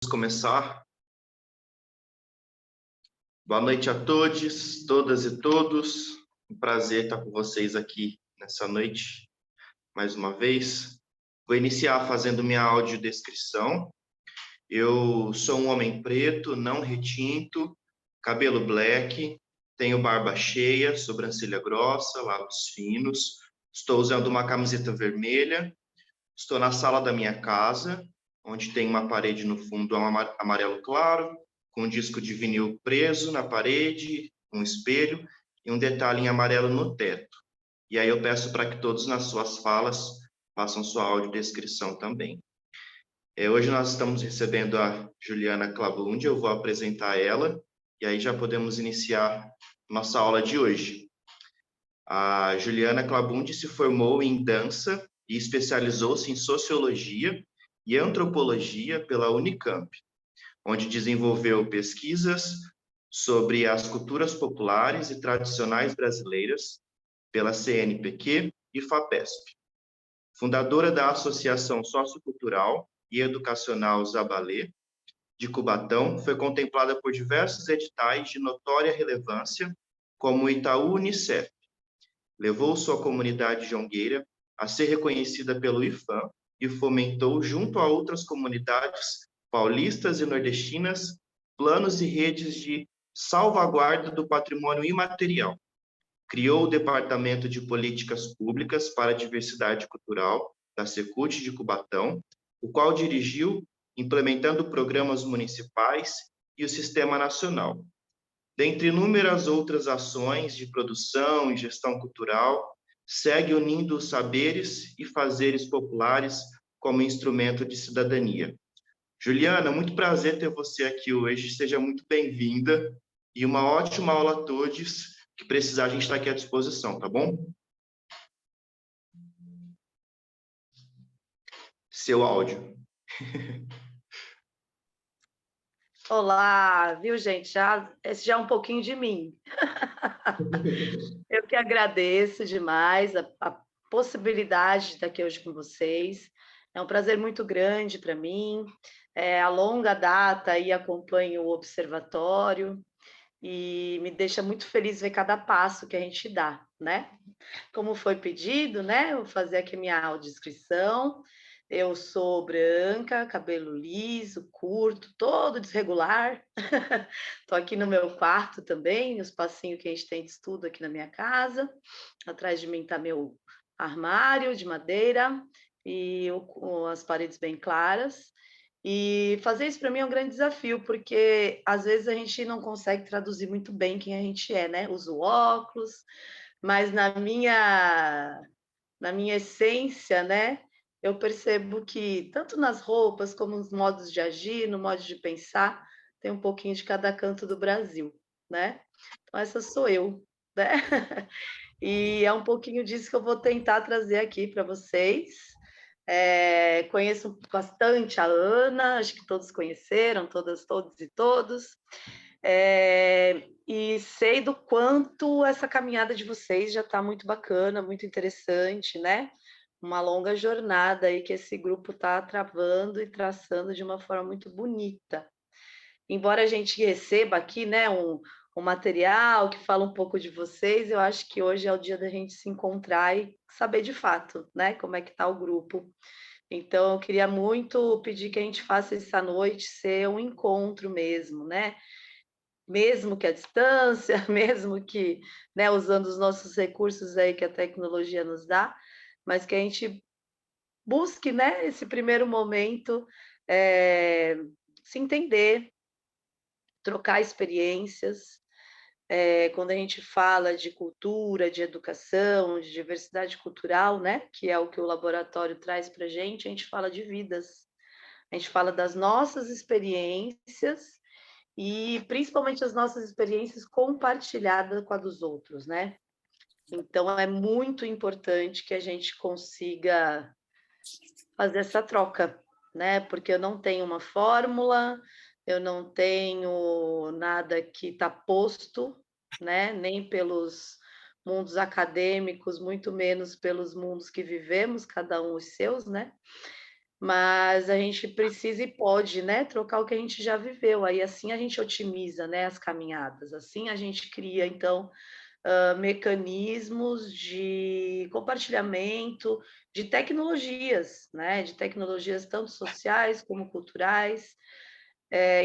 Começar. Boa noite a todos, todas e todos. Um prazer estar com vocês aqui nessa noite, mais uma vez. Vou iniciar fazendo minha audiodescrição. Eu sou um homem preto, não retinto, cabelo black, tenho barba cheia, sobrancelha grossa, lábios finos. Estou usando uma camiseta vermelha. Estou na sala da minha casa, onde tem uma parede no fundo amarelo claro, com um disco de vinil preso na parede, um espelho e um detalhe em amarelo no teto. E aí eu peço para que todos nas suas falas façam sua audiodescrição também. Hoje nós estamos recebendo a Juliana Clabundi, eu vou apresentar ela, e aí já podemos iniciar nossa aula de hoje. A Juliana Clabundi se formou em dança e especializou-se em sociologia e antropologia pela Unicamp, onde desenvolveu pesquisas sobre as culturas populares e tradicionais brasileiras pela CNPq e FAPESP. Fundadora da Associação Sociocultural e Educacional Zabalê, de Cubatão, foi contemplada por diversos editais de notória relevância, como o Itaú Unicef. Levou sua comunidade jongueira a ser reconhecida pelo IFAM e fomentou, junto a outras comunidades paulistas e nordestinas, planos e redes de salvaguarda do patrimônio imaterial. Criou o Departamento de Políticas Públicas para a Diversidade Cultural da Secult de Cubatão, o qual dirigiu, implementando programas municipais e o Sistema Nacional. Dentre inúmeras outras ações de produção e gestão cultural, segue unindo os saberes e fazeres populares como instrumento de cidadania. Juliana, muito prazer ter você aqui hoje, seja muito bem-vinda e uma ótima aula a todos. Que precisar, a gente está aqui à disposição, tá bom? Seu áudio. Olá, viu, gente? Esse já é um pouquinho de mim. Eu que agradeço demais a possibilidade de estar aqui hoje com vocês. É um prazer muito grande para mim. A longa data e acompanho o observatório e me deixa muito feliz ver cada passo que a gente dá, né? Como foi pedido, né? Eu vou fazer aqui minha audiodescrição. Eu sou branca, cabelo liso, curto, todo desregular. Estou aqui no meu quarto também, no espacinho que a gente tem de estudo aqui na minha casa. Atrás de mim está meu armário de madeira e com as paredes bem claras. E fazer isso para mim é um grande desafio, porque às vezes a gente não consegue traduzir muito bem quem a gente é, né? Uso óculos, mas na minha essência, né, eu percebo que tanto nas roupas como nos modos de agir, no modo de pensar, tem um pouquinho de cada canto do Brasil, né? Então essa sou eu, né? E é um pouquinho disso que eu vou tentar trazer aqui para vocês. Conheço bastante a Ana, acho que todos conheceram, todas, todos e todos. E sei do quanto essa caminhada de vocês já está muito bacana, muito interessante, né? Uma longa jornada aí que esse grupo está travando e traçando de uma forma muito bonita. Embora a gente receba aqui, né, um material que fala um pouco de vocês, eu acho que hoje é o dia da gente se encontrar e saber de fato, né, como é que está o grupo. Então, eu queria muito pedir que a gente faça essa noite ser um encontro mesmo, né? Mesmo que à distância, mesmo que, né, usando os nossos recursos aí que a tecnologia nos dá, mas que a gente busque, né, esse primeiro momento, se entender, trocar experiências. Quando a gente fala de cultura, de educação, de diversidade cultural, né, que é o que o laboratório traz para a gente fala de vidas, a gente fala das nossas experiências e principalmente as nossas experiências compartilhadas com a dos outros, né? Então é muito importante que a gente consiga fazer essa troca, né? Porque eu não tenho uma fórmula, eu não tenho nada que está posto, né? Nem pelos mundos acadêmicos, muito menos pelos mundos que vivemos, cada um os seus, né? mas a gente precisa e pode, né, trocar o que a gente já viveu. Aí assim a gente otimiza, né, as caminhadas. Assim a gente cria, então, mecanismos de compartilhamento de tecnologias, né, de tecnologias tanto sociais como culturais,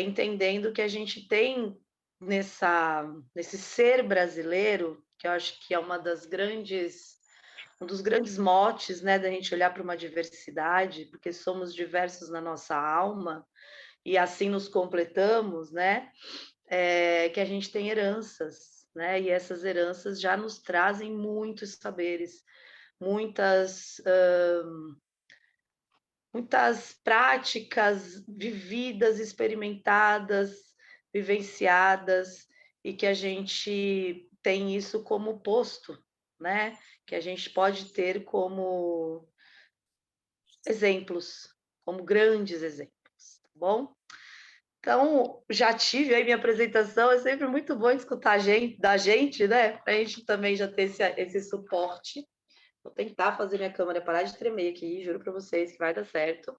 entendendo que a gente tem nesse ser brasileiro, que eu acho que é um dos grandes motes, né, da gente olhar para uma diversidade, porque somos diversos na nossa alma e assim nos completamos, né? Que a gente tem heranças, né? E essas heranças já nos trazem muitos saberes, muitas muitas práticas vividas, experimentadas, vivenciadas, e que a gente tem isso como posto, né? Que a gente pode ter como exemplos, como grandes exemplos, tá bom? Então, já tive aí minha apresentação, é sempre muito bom escutar da gente, né? Para a gente também já ter esse suporte. Vou tentar fazer minha câmera parar de tremer aqui, juro para vocês que vai dar certo.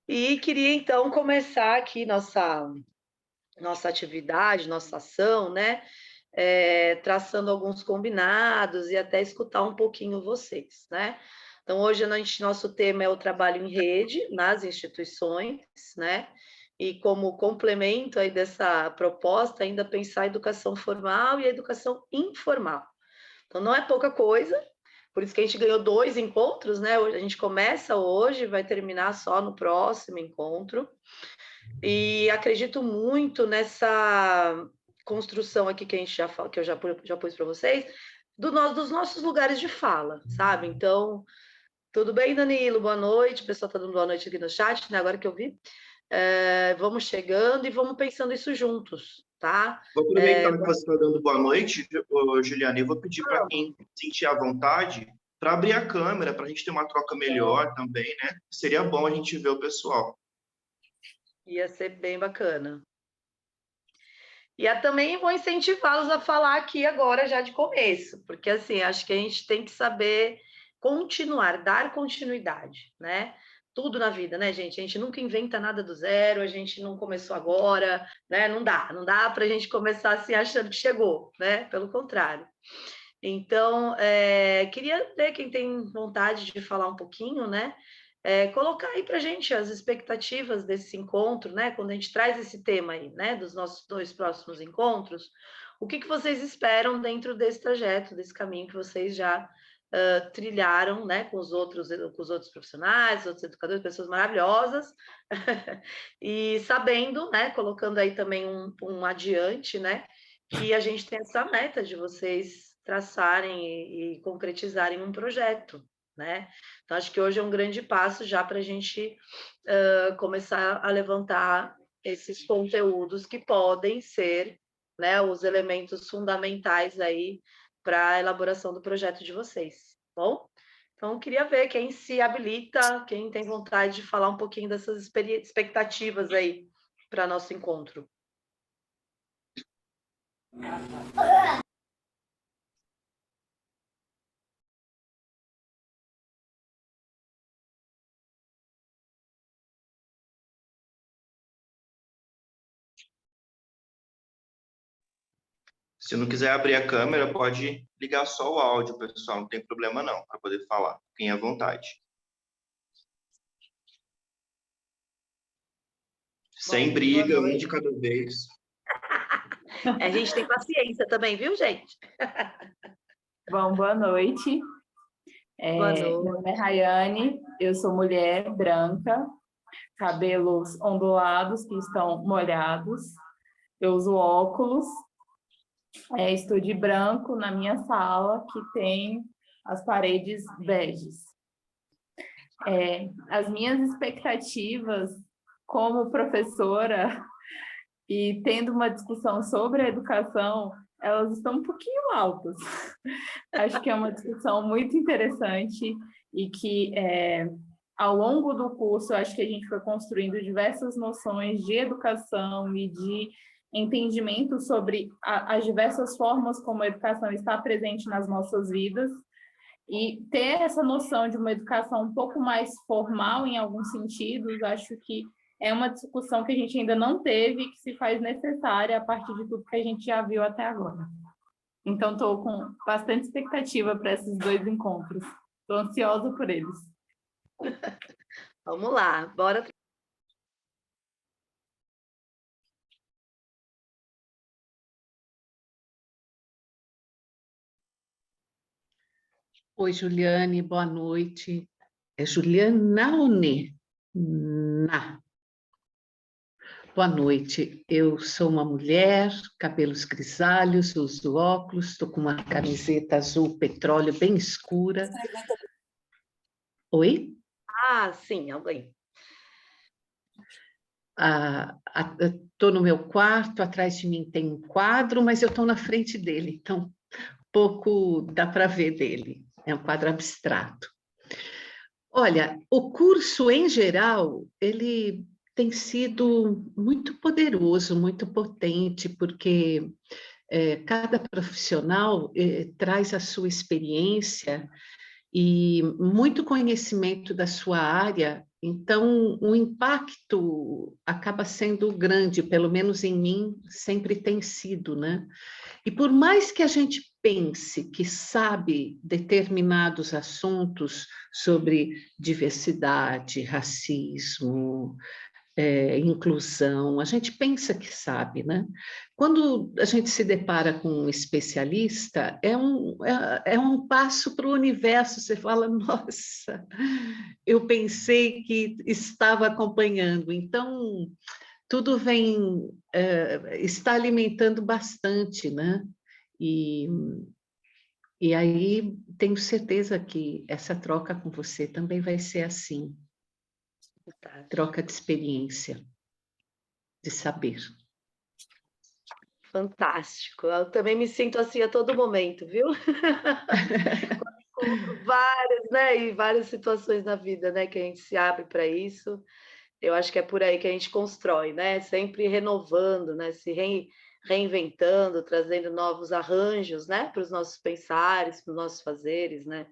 E queria então começar aqui nossa atividade, nossa ação, né? Traçando alguns combinados e até escutar um pouquinho vocês, né? Então, hoje nosso tema é o trabalho em rede nas instituições, né? E como complemento aí dessa proposta, ainda pensar a educação formal e a educação informal. Então, não é pouca coisa, por isso que a gente ganhou 2 encontros, né? A gente começa hoje, vai terminar só no próximo encontro. E acredito muito nessa construção aqui que a gente que eu já pus para vocês, dos nossos lugares de fala, sabe? Então, tudo bem, Danilo? Boa noite. O pessoal está dando boa noite aqui no chat, né? Agora que eu vi. Vamos chegando e vamos pensando isso juntos, tá? Vou aproveitar que você está dando boa noite, Juliana, e vou pedir para quem sentir à vontade para abrir a câmera, para a gente ter uma troca melhor também, né? Seria bom a gente ver o pessoal. Ia ser bem bacana. E também vou incentivá-los a falar aqui agora, já de começo, porque assim, acho que a gente tem que saber continuar, dar continuidade, né? Tudo na vida, né, gente? A gente nunca inventa nada do zero, a gente não começou agora, né? Não dá para a gente começar assim achando que chegou, né? Pelo contrário. Então, queria ver quem tem vontade de falar um pouquinho, né? Colocar aí para a gente as expectativas desse encontro, né? Quando a gente traz esse tema aí, né? Dos nossos 2 próximos encontros, o que vocês esperam dentro desse trajeto, desse caminho que vocês já trilharam, né? Com os outros profissionais, outros educadores, pessoas maravilhosas, e sabendo, né? Colocando aí também um adiante, né? Que a gente tem essa meta de vocês traçarem e concretizarem um projeto, né? Então, acho que hoje é um grande passo já para a gente começar a levantar esses conteúdos que podem ser, né, os elementos fundamentais aí para a elaboração do projeto de vocês, tá bom? Então, queria ver quem se habilita, quem tem vontade de falar um pouquinho dessas expectativas aí para nosso encontro. Se não quiser abrir a câmera, pode ligar só o áudio, pessoal, não tem problema não, para poder falar. Fiquem à vontade. Sem briga, um de cada vez. A gente tem paciência também, viu, gente? Bom, boa noite. Boa noite. Meu nome é Rayane, eu sou mulher branca, cabelos ondulados que estão molhados, eu uso óculos, estou de branco na minha sala, que tem as paredes beges. As minhas expectativas como professora e tendo uma discussão sobre a educação, elas estão um pouquinho altas. Acho que é uma discussão muito interessante e que, ao longo do curso, acho que a gente foi construindo diversas noções de educação e de entendimento sobre as diversas formas como a educação está presente nas nossas vidas. E ter essa noção de uma educação um pouco mais formal em alguns sentidos, acho que é uma discussão que a gente ainda não teve e que se faz necessária a partir de tudo que a gente já viu até agora. Então, estou com bastante expectativa para esses 2 encontros. Estou ansiosa por eles. Vamos lá, bora. Oi, Juliane, boa noite. É Juliana Une? Na. Boa noite. Eu sou uma mulher, cabelos grisalhos, uso óculos, estou com uma camiseta azul petróleo bem escura. Oi? Ah, sim, alguém. Estou no meu quarto, atrás de mim tem um quadro, mas eu estou na frente dele, então pouco dá para ver dele. É um quadro abstrato. Olha, o curso em geral, ele tem sido muito poderoso, muito potente, porque cada profissional traz a sua experiência e muito conhecimento da sua área, então o impacto acaba sendo grande, pelo menos em mim sempre tem sido, né? E por mais que a gente pense que sabe determinados assuntos sobre diversidade, racismo, inclusão, a gente pensa que sabe, né? Quando a gente se depara com um especialista, é um passo para o universo, você fala, nossa, eu pensei que estava acompanhando, então tudo vem, está alimentando bastante, né? E, e aí tenho certeza que essa troca com você também vai ser assim, troca de experiência, de saber. Fantástico. Eu também me sinto assim a todo momento, viu? Encontro várias, né? E várias situações na vida, né? Que a gente se abre para isso. Eu acho que é por aí que a gente constrói, né? Sempre renovando, né? Reinventando, trazendo novos arranjos, né? Para os nossos pensares, para os nossos fazeres, né?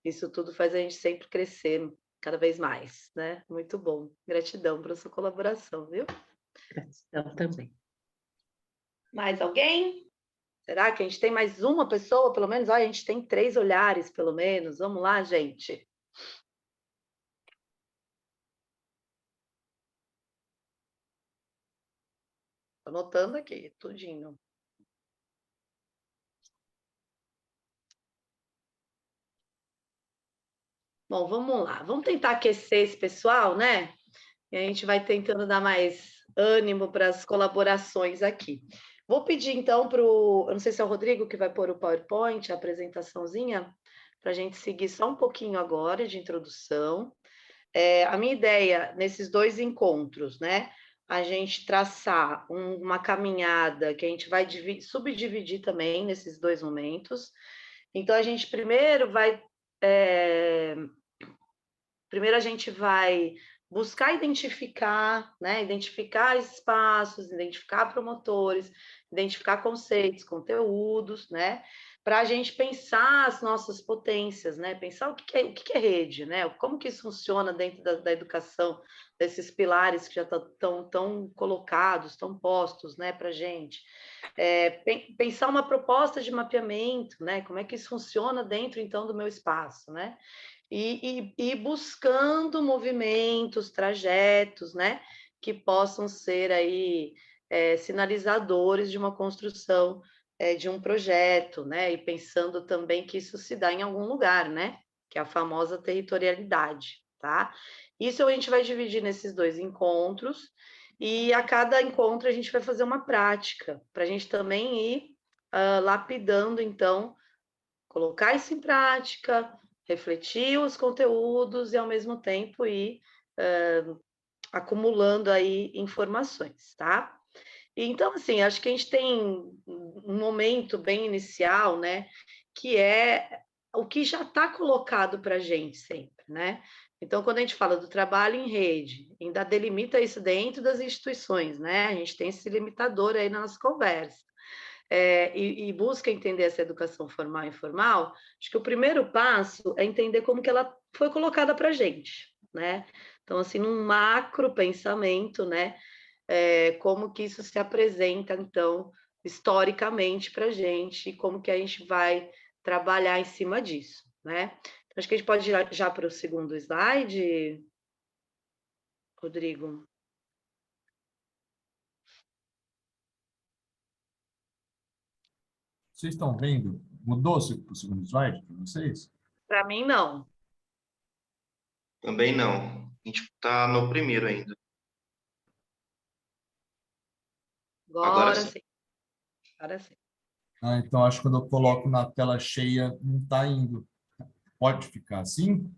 Isso tudo faz a gente sempre crescer cada vez mais, né? Muito bom. Gratidão pela sua colaboração, viu? Gratidão também. Mais alguém? Será que a gente tem mais uma pessoa, pelo menos? Olha, a gente tem 3 olhares, pelo menos. Vamos lá, gente. Estou anotando aqui, tudinho. Bom, vamos lá. Vamos tentar aquecer esse pessoal, né? E a gente vai tentando dar mais ânimo para as colaborações aqui. Vou pedir, então, para o... Eu não sei se é o Rodrigo que vai pôr o PowerPoint, a apresentaçãozinha, para a gente seguir só um pouquinho agora de introdução. A minha ideia, nesses 2 encontros, né? A gente traçar uma caminhada que a gente vai subdividir também nesses 2 momentos. Então, a gente primeiro vai... Primeiro a gente vai buscar identificar, né? Identificar espaços, identificar promotores, identificar conceitos, conteúdos, né? Para a gente pensar as nossas potências, né? Pensar o que é rede, né? Como que isso funciona dentro da educação, desses pilares que já estão tão colocados, tão postos, né, para a gente. Pensar uma proposta de mapeamento, né? Como é que isso funciona dentro, então, do meu espaço, né? E buscando movimentos, trajetos, né, que possam ser aí sinalizadores de uma construção de um projeto, né, e pensando também que isso se dá em algum lugar, né, que é a famosa territorialidade, tá? Isso a gente vai dividir nesses 2 encontros, e a cada encontro a gente vai fazer uma prática, para a gente também ir lapidando, então, colocar isso em prática, refletir os conteúdos e, ao mesmo tempo, ir acumulando aí informações, tá? Então, assim, acho que a gente tem um momento bem inicial, né, que é o que já está colocado para a gente sempre, né? Então, quando a gente fala do trabalho em rede, ainda delimita isso dentro das instituições, né? A gente tem esse limitador aí na nossa conversa. e busca entender essa educação formal e informal, acho que o primeiro passo é entender como que ela foi colocada para a gente, né? Então, assim, num macro pensamento, né? Como que isso se apresenta, então, historicamente para a gente, e como que a gente vai trabalhar em cima disso, né? Acho que a gente pode ir já para o segundo slide, Rodrigo. Vocês estão vendo? Mudou-se para o segundo slide para vocês? Para mim, não. Também não. A gente está no primeiro ainda. Agora sim. Sim. Agora sim. Ah, então, acho que quando eu coloco na tela cheia, não está indo. Pode ficar assim?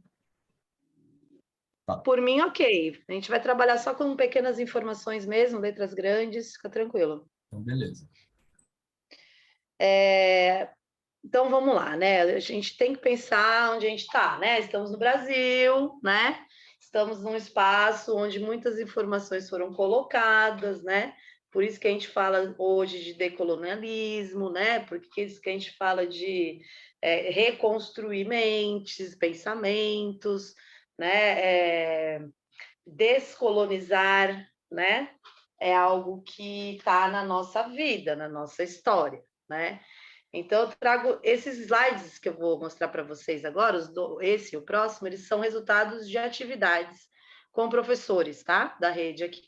Por mim, ok. A gente vai trabalhar só com pequenas informações mesmo, letras grandes, fica tranquilo. Então, beleza. Então, vamos lá, né? A gente tem que pensar onde a gente está, né? Estamos no Brasil, né? Estamos num espaço onde muitas informações foram colocadas, né? Por isso que a gente fala hoje de decolonialismo, né? Porque isso que a gente fala de reconstruir mentes, pensamentos, né? Descolonizar, né? É algo que está na nossa vida, na nossa história, né? Então, eu trago esses slides que eu vou mostrar para vocês agora, esse e o próximo, eles são resultados de atividades com professores, tá? Da rede aqui.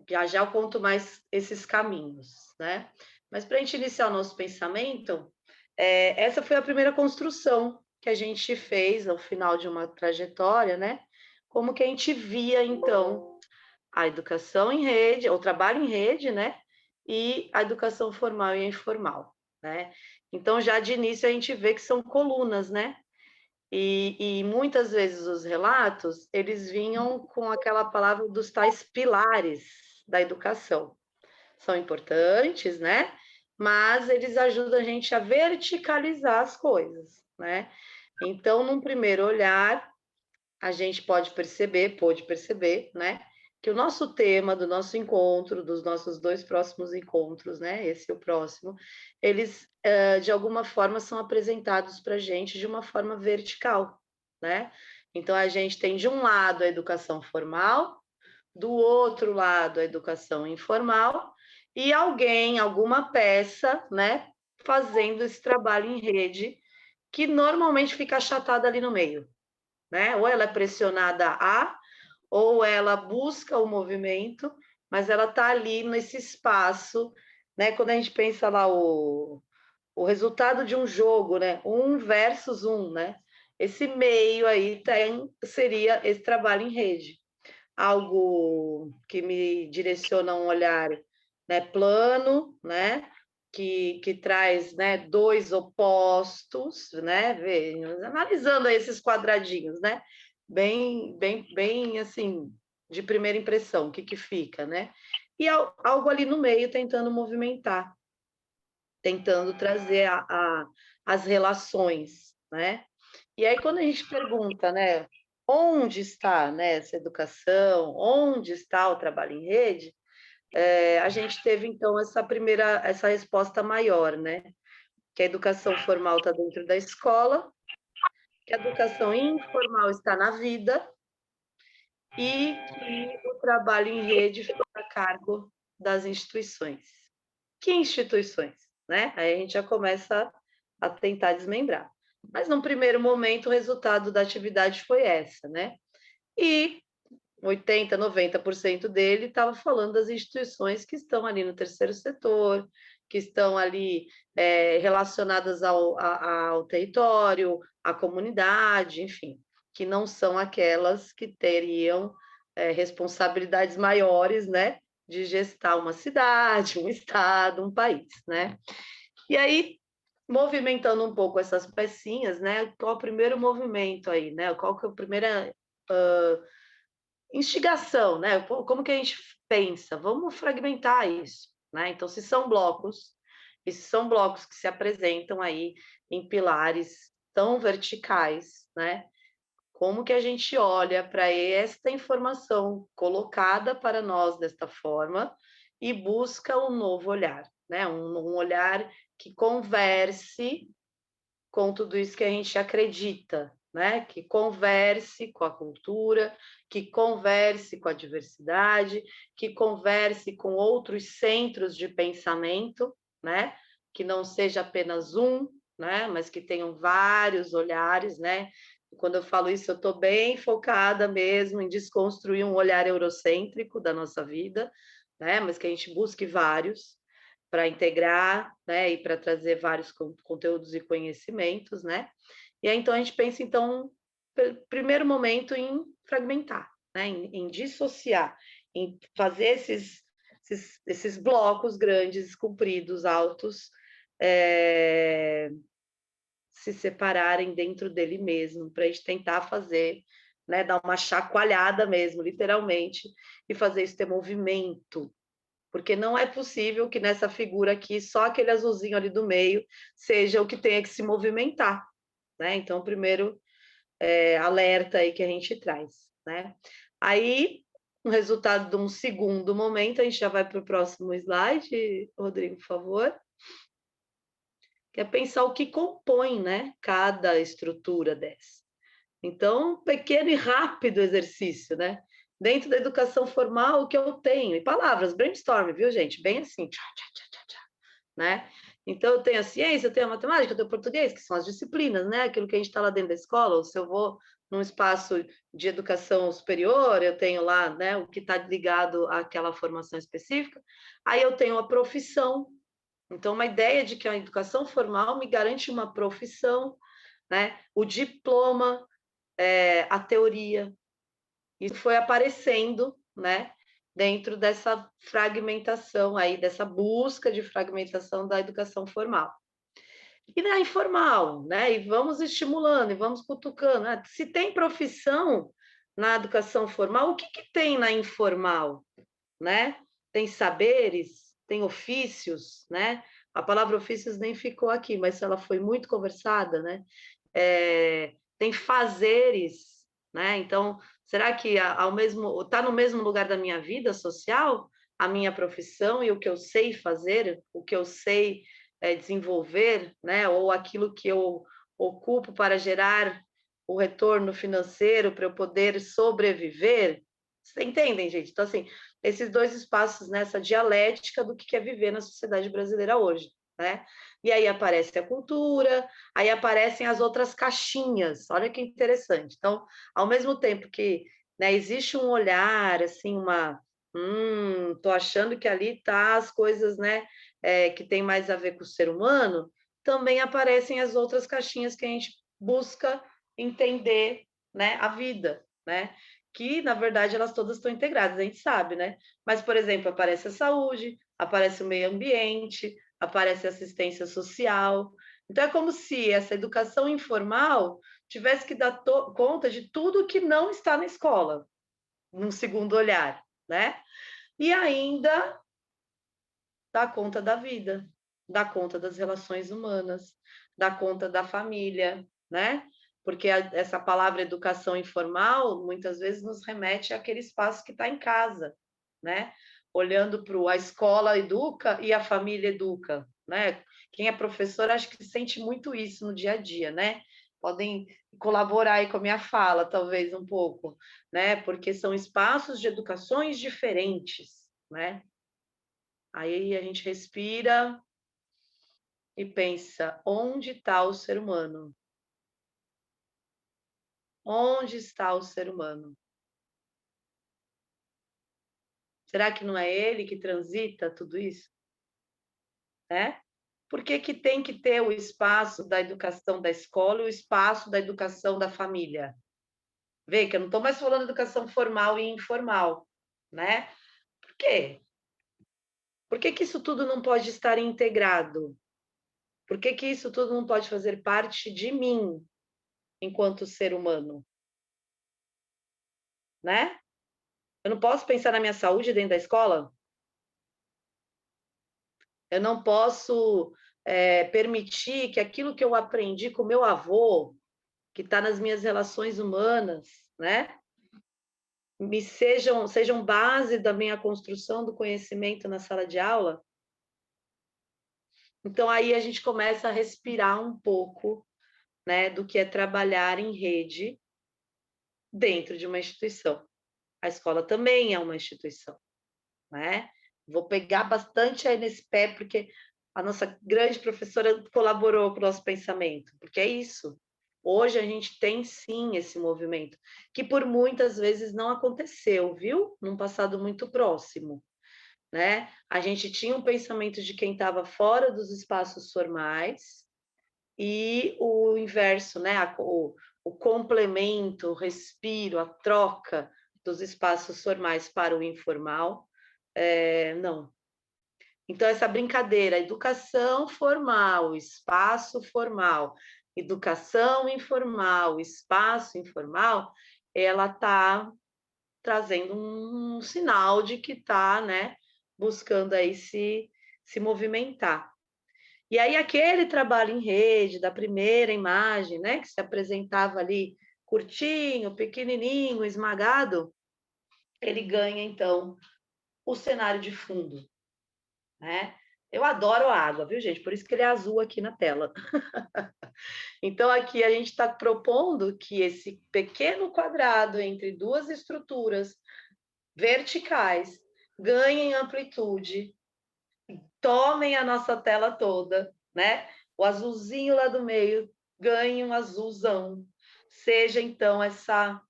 Já eu conto mais esses caminhos, né? Mas para a gente iniciar o nosso pensamento, essa foi a primeira construção que a gente fez ao final de uma trajetória, né? Como que a gente via, então, a educação em rede, o trabalho em rede, né? E a educação formal e informal, né? Então, já de início, a gente vê que são colunas, né? E muitas vezes os relatos, eles vinham com aquela palavra dos tais pilares da educação. São importantes, né? Mas eles ajudam a gente a verticalizar as coisas, né? Então, num primeiro olhar, a gente pôde perceber, né? Que o nosso tema do nosso encontro, dos nossos 2 próximos encontros, né? Esse e o próximo, eles, de alguma forma, são apresentados para a gente de uma forma vertical, né? Então, a gente tem, de um lado, a educação formal, do outro lado, a educação informal, e alguém, alguma peça, né? Fazendo esse trabalho em rede, que normalmente fica achatada ali no meio, né? Ou ela é pressionada a, ou ela busca o movimento, mas ela está ali nesse espaço, né? Quando a gente pensa lá o resultado de um jogo, né? 1 versus 1, né? Esse meio aí seria esse trabalho em rede. Algo que me direciona um olhar, né, plano, né? Que traz, né, 2 opostos, né? Analisando aí esses quadradinhos, né? Bem, assim, de primeira impressão, o que fica, né? E algo ali no meio tentando movimentar, tentando trazer as relações, né? E aí, quando a gente pergunta, né, onde está, né, essa educação, onde está o trabalho em rede, a gente teve, então, essa resposta maior, né? Que a educação formal está dentro da escola, que a educação informal está na vida, e que o trabalho em rede fica a cargo das instituições. Que instituições? Né? Aí a gente já começa a tentar desmembrar. Mas, num primeiro momento, o resultado da atividade foi essa, né? E 80%, 90% dele estava falando das instituições que estão ali no terceiro setor, que estão ali relacionadas ao território, à comunidade, enfim, que não são aquelas que teriam responsabilidades maiores, né, de gestar uma cidade, um estado, um país, né? E aí, movimentando um pouco essas pecinhas, né? Qual é o primeiro movimento aí, né? Qual que é a primeira instigação, né? Como que a gente pensa? Vamos fragmentar isso, né? Então, se são blocos, e se são blocos que se apresentam aí em pilares tão verticais, né? Como que a gente olha para esta informação colocada para nós desta forma e busca um novo olhar, né? Um olhar que converse com tudo isso que a gente acredita, né? Que converse com a cultura, que converse com a diversidade, que converse com outros centros de pensamento, né? Que não seja apenas um, né? Mas que tenham vários olhares, né? Quando eu falo isso, eu estou bem focada mesmo em desconstruir um olhar eurocêntrico da nossa vida, né? Mas que a gente busque vários para integrar, né, e para trazer vários conteúdos e conhecimentos, né? E aí então a gente pensa então, primeiro momento em fragmentar, né, em dissociar, em fazer esses blocos grandes, compridos, altos, se separarem dentro dele mesmo, para a gente tentar fazer, né, dar uma chacoalhada mesmo, literalmente, e fazer isso ter movimento, porque não é possível que nessa figura aqui, só aquele azulzinho ali do meio seja o que tenha que se movimentar, né? Então, primeiro alerta aí que a gente traz, né? Aí, o resultado de um segundo momento, a gente já vai para o próximo slide, Rodrigo, por favor, que é pensar o que compõe, né, cada estrutura dessa. Então, um pequeno e rápido exercício, né? Dentro da educação formal, o que eu tenho? Em palavras, brainstorm, viu, gente? Bem assim, tchá, tchá, tchá, tchá, tchá, né? Então, eu tenho a ciência, eu tenho a matemática, eu tenho o português, que são as disciplinas, né? Aquilo que a gente está lá dentro da escola, ou se eu vou num espaço de educação superior, eu tenho lá, né, o que está ligado àquela formação específica. Aí eu tenho a profissão. Então, uma ideia de que a educação formal me garante uma profissão, né? O diploma, a teoria. Isso foi aparecendo, né, dentro dessa fragmentação aí, dessa busca de fragmentação da educação formal. E na informal, né? E vamos estimulando, e vamos cutucando. Né? Se tem profissão na educação formal, o que, que tem na informal, né? Tem saberes, tem ofícios, né? A palavra ofícios nem ficou aqui, mas ela foi muito conversada, né? Tem fazeres, né? Então, será que ao mesmo está no mesmo lugar da minha vida social, a minha profissão e o que eu sei fazer, o que eu sei desenvolver, né? Ou aquilo que eu ocupo para gerar o retorno financeiro para eu poder sobreviver? Vocês entendem, gente? Então, assim, esses dois espaços nessa dialética do que é viver na sociedade brasileira hoje, né? E aí aparece a cultura, aí aparecem as outras caixinhas. Olha que interessante. Então, ao mesmo tempo que, né, existe um olhar, assim, tô achando que ali tá as coisas, né, que tem mais a ver com o ser humano, também aparecem as outras caixinhas que a gente busca entender, né, a vida, né? Que, na verdade, elas todas estão integradas, a gente sabe, né? Mas, por exemplo, aparece a saúde, aparece o meio ambiente, aparece a assistência social. Então, é como se essa educação informal tivesse que dar conta de tudo que não está na escola, num segundo olhar, né? E ainda dá conta da vida, dá conta das relações humanas, dá conta da família, né? Porque essa palavra educação informal muitas vezes nos remete àquele espaço que está em casa, né? Olhando para a escola educa e a família educa, né? Quem é professor acho que sente muito isso no dia a dia, né? Podem colaborar aí com a minha fala, talvez um pouco, né? Porque são espaços de educações diferentes, né? Aí a gente respira e pensa: onde está o ser humano? Onde está o ser humano? Será que não é ele que transita tudo isso? Né? Por que que tem que ter o espaço da educação da escola e o espaço da educação da família? Vê que eu não estou mais falando de educação formal e informal, né? Por quê? Por que que isso tudo não pode estar integrado? Por que que isso tudo não pode fazer parte de mim enquanto ser humano, né? Eu não posso pensar na minha saúde dentro da escola? Eu não posso permitir que aquilo que eu aprendi com meu avô, que está nas minhas relações humanas, né? sejam base da minha construção do conhecimento na sala de aula. Então, aí a gente começa a respirar um pouco, né, do que é trabalhar em rede dentro de uma instituição. A escola também é uma instituição, né? Vou pegar bastante aí nesse pé, porque a nossa grande professora colaborou com o nosso pensamento, porque é isso. Hoje a gente tem, sim, esse movimento, que por muitas vezes não aconteceu, viu? Num passado muito próximo, né? A gente tinha um pensamento de quem estava fora dos espaços formais e o inverso, né? O complemento, o respiro, a troca dos espaços formais para o informal, não. Então, essa brincadeira, educação formal, espaço formal, educação informal, espaço informal, ela está trazendo um sinal de que está, né, buscando aí se movimentar. E aí, aquele trabalho em rede, da primeira imagem, né, que se apresentava ali curtinho, pequenininho, esmagado, ele ganha, então, o cenário de fundo, né? Eu adoro a água, viu, gente? Por isso que ele é azul aqui na tela. Então, aqui a gente está propondo que esse pequeno quadrado entre duas estruturas verticais ganhem amplitude, tomem a nossa tela toda, né? O azulzinho lá do meio ganhe um azulzão. Seja, então, essa...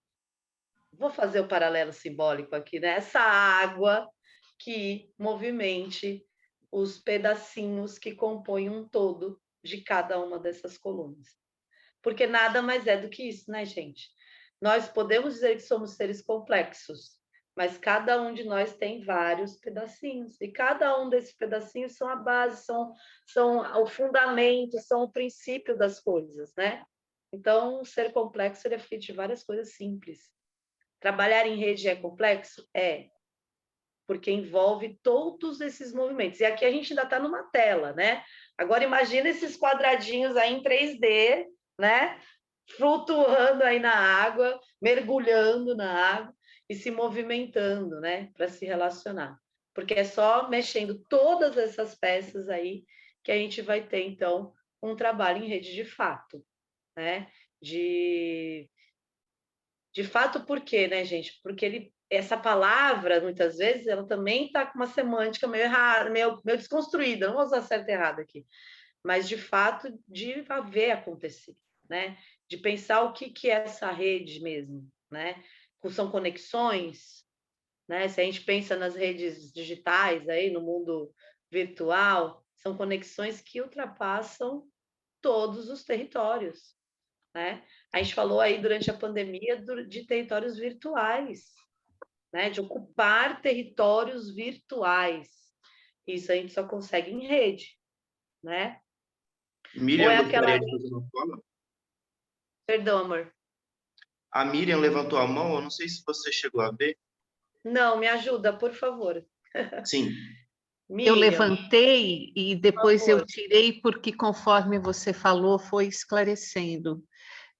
Vou fazer o paralelo simbólico aqui, né? Essa água que movimente os pedacinhos que compõem um todo de cada uma dessas colunas. Porque nada mais é do que isso, né, gente? Nós podemos dizer que somos seres complexos, mas cada um de nós tem vários pedacinhos, e cada um desses pedacinhos são a base, são o fundamento, são o princípio das coisas, né? Então, ser complexo ele é feito de várias coisas simples. Trabalhar em rede é complexo? É, porque envolve todos esses movimentos. E aqui a gente ainda está numa tela, né? Agora imagina esses quadradinhos aí em 3D, né? Flutuando aí na água, mergulhando na água e se movimentando, né? Para se relacionar. Porque é só mexendo todas essas peças aí que a gente vai ter, então, um trabalho em rede de fato, né? De fato, por quê, né, gente? Porque essa palavra, muitas vezes, ela também está com uma semântica meio errada, meio desconstruída, não vou usar certo e errado aqui, mas, de fato, de haver acontecer, né? De pensar o que é essa rede mesmo, né? São conexões, né? Se a gente pensa nas redes digitais, aí, no mundo virtual, são conexões que ultrapassam todos os territórios, né? A gente falou aí durante a pandemia de territórios virtuais, né? De ocupar territórios virtuais. Isso a gente só consegue em rede, né? Ou Miriam é aquela... gostaria de fazer uma fala? Perdão, amor. A Miriam levantou a mão, eu não sei se você chegou a ver. Não, me ajuda, por favor. Sim. Eu Miriam, levantei e por depois eu favor. tirei, porque conforme você falou, foi esclarecendo.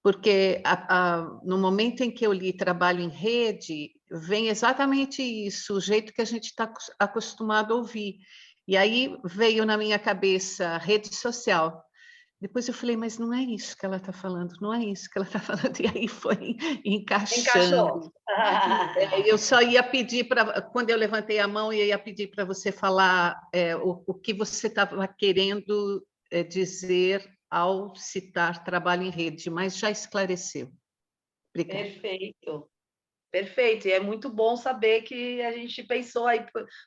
Porque no momento em que eu li trabalho em rede, vem exatamente isso, o jeito que a gente está acostumado a ouvir. E aí veio na minha cabeça rede social. Depois eu falei, mas não é isso que ela está falando, não é isso que ela está falando. E aí foi Encaixou. encaixando. Eu só ia pedir para, quando eu levantei a mão, eu ia pedir para você falar o que você estava querendo dizer ao citar trabalho em rede, mas já esclareceu. Obrigada. Perfeito. Perfeito, e é muito bom saber que a gente pensou aí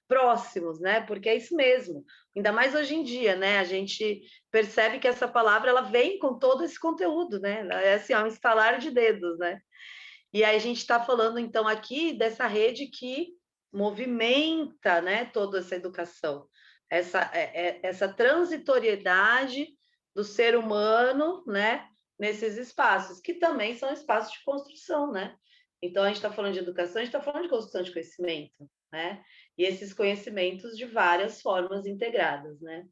próximos, né? Porque é isso mesmo. Ainda mais hoje em dia, né? A gente percebe que essa palavra ela vem com todo esse conteúdo, né? É assim, um estalar de dedos, né? E aí a gente está falando então aqui dessa rede que movimenta, né? Toda essa educação, essa transitoriedade do ser humano, né? Nesses espaços que também são espaços de construção, né? Então, a gente está falando de educação, a gente está falando de construção de conhecimento, né? E esses conhecimentos de várias formas integradas, né?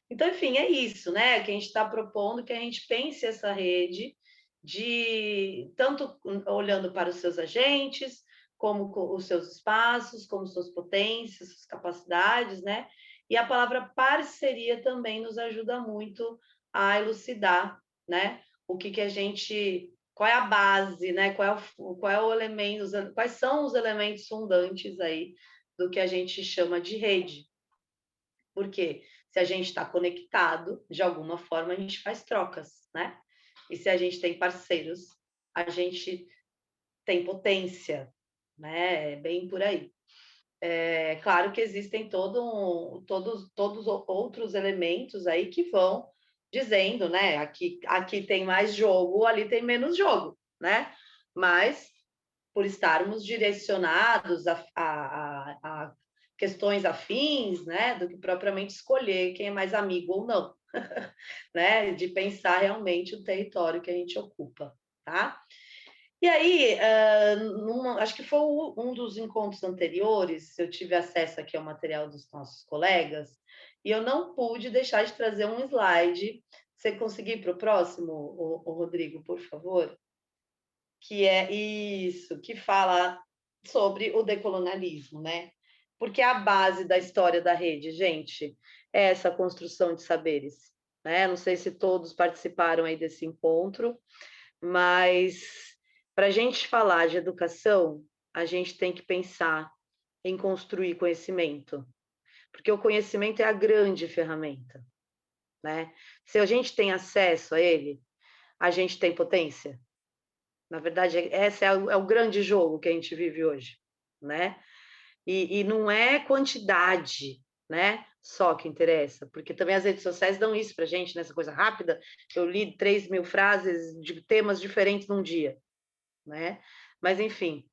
Então, enfim, é isso, né? Que a gente está propondo que a gente pense essa rede de tanto olhando para os seus agentes, como os seus espaços, como suas potências, suas capacidades, né? E a palavra parceria também nos ajuda muito a elucidar, né? O que a gente, qual é a base, né? Qual é o elemento, quais são os elementos fundantes aí do que a gente chama de rede. Porque se a gente está conectado, de alguma forma a gente faz trocas, né? E se a gente tem parceiros, a gente tem potência, né? É bem por aí. É claro que existem todos outros elementos aí que vão dizendo, né? Aqui tem mais jogo, ali tem menos jogo, né? Mas por estarmos direcionados a questões afins, né? Do que propriamente escolher quem é mais amigo ou não, né? De pensar realmente o território que a gente ocupa, tá? E aí, acho que foi um dos encontros anteriores, eu tive acesso aqui ao material dos nossos colegas, e eu não pude deixar de trazer um slide. Você conseguir para o próximo, o Rodrigo, por favor? Que é isso, que fala sobre o decolonialismo, né? Porque a base da história da rede, gente, é essa construção de saberes, né? Não sei se todos participaram aí desse encontro, mas para a gente falar de educação, a gente tem que pensar em construir conhecimento, porque o conhecimento é a grande ferramenta, né? Se a gente tem acesso a ele, a gente tem potência. Na verdade, esse é o grande jogo que a gente vive hoje, né? E não é quantidade, né? Só que interessa, porque também as redes sociais dão isso para a gente, nessa coisa rápida. Eu li 3.000 frases de temas diferentes num dia, né? Mas, enfim,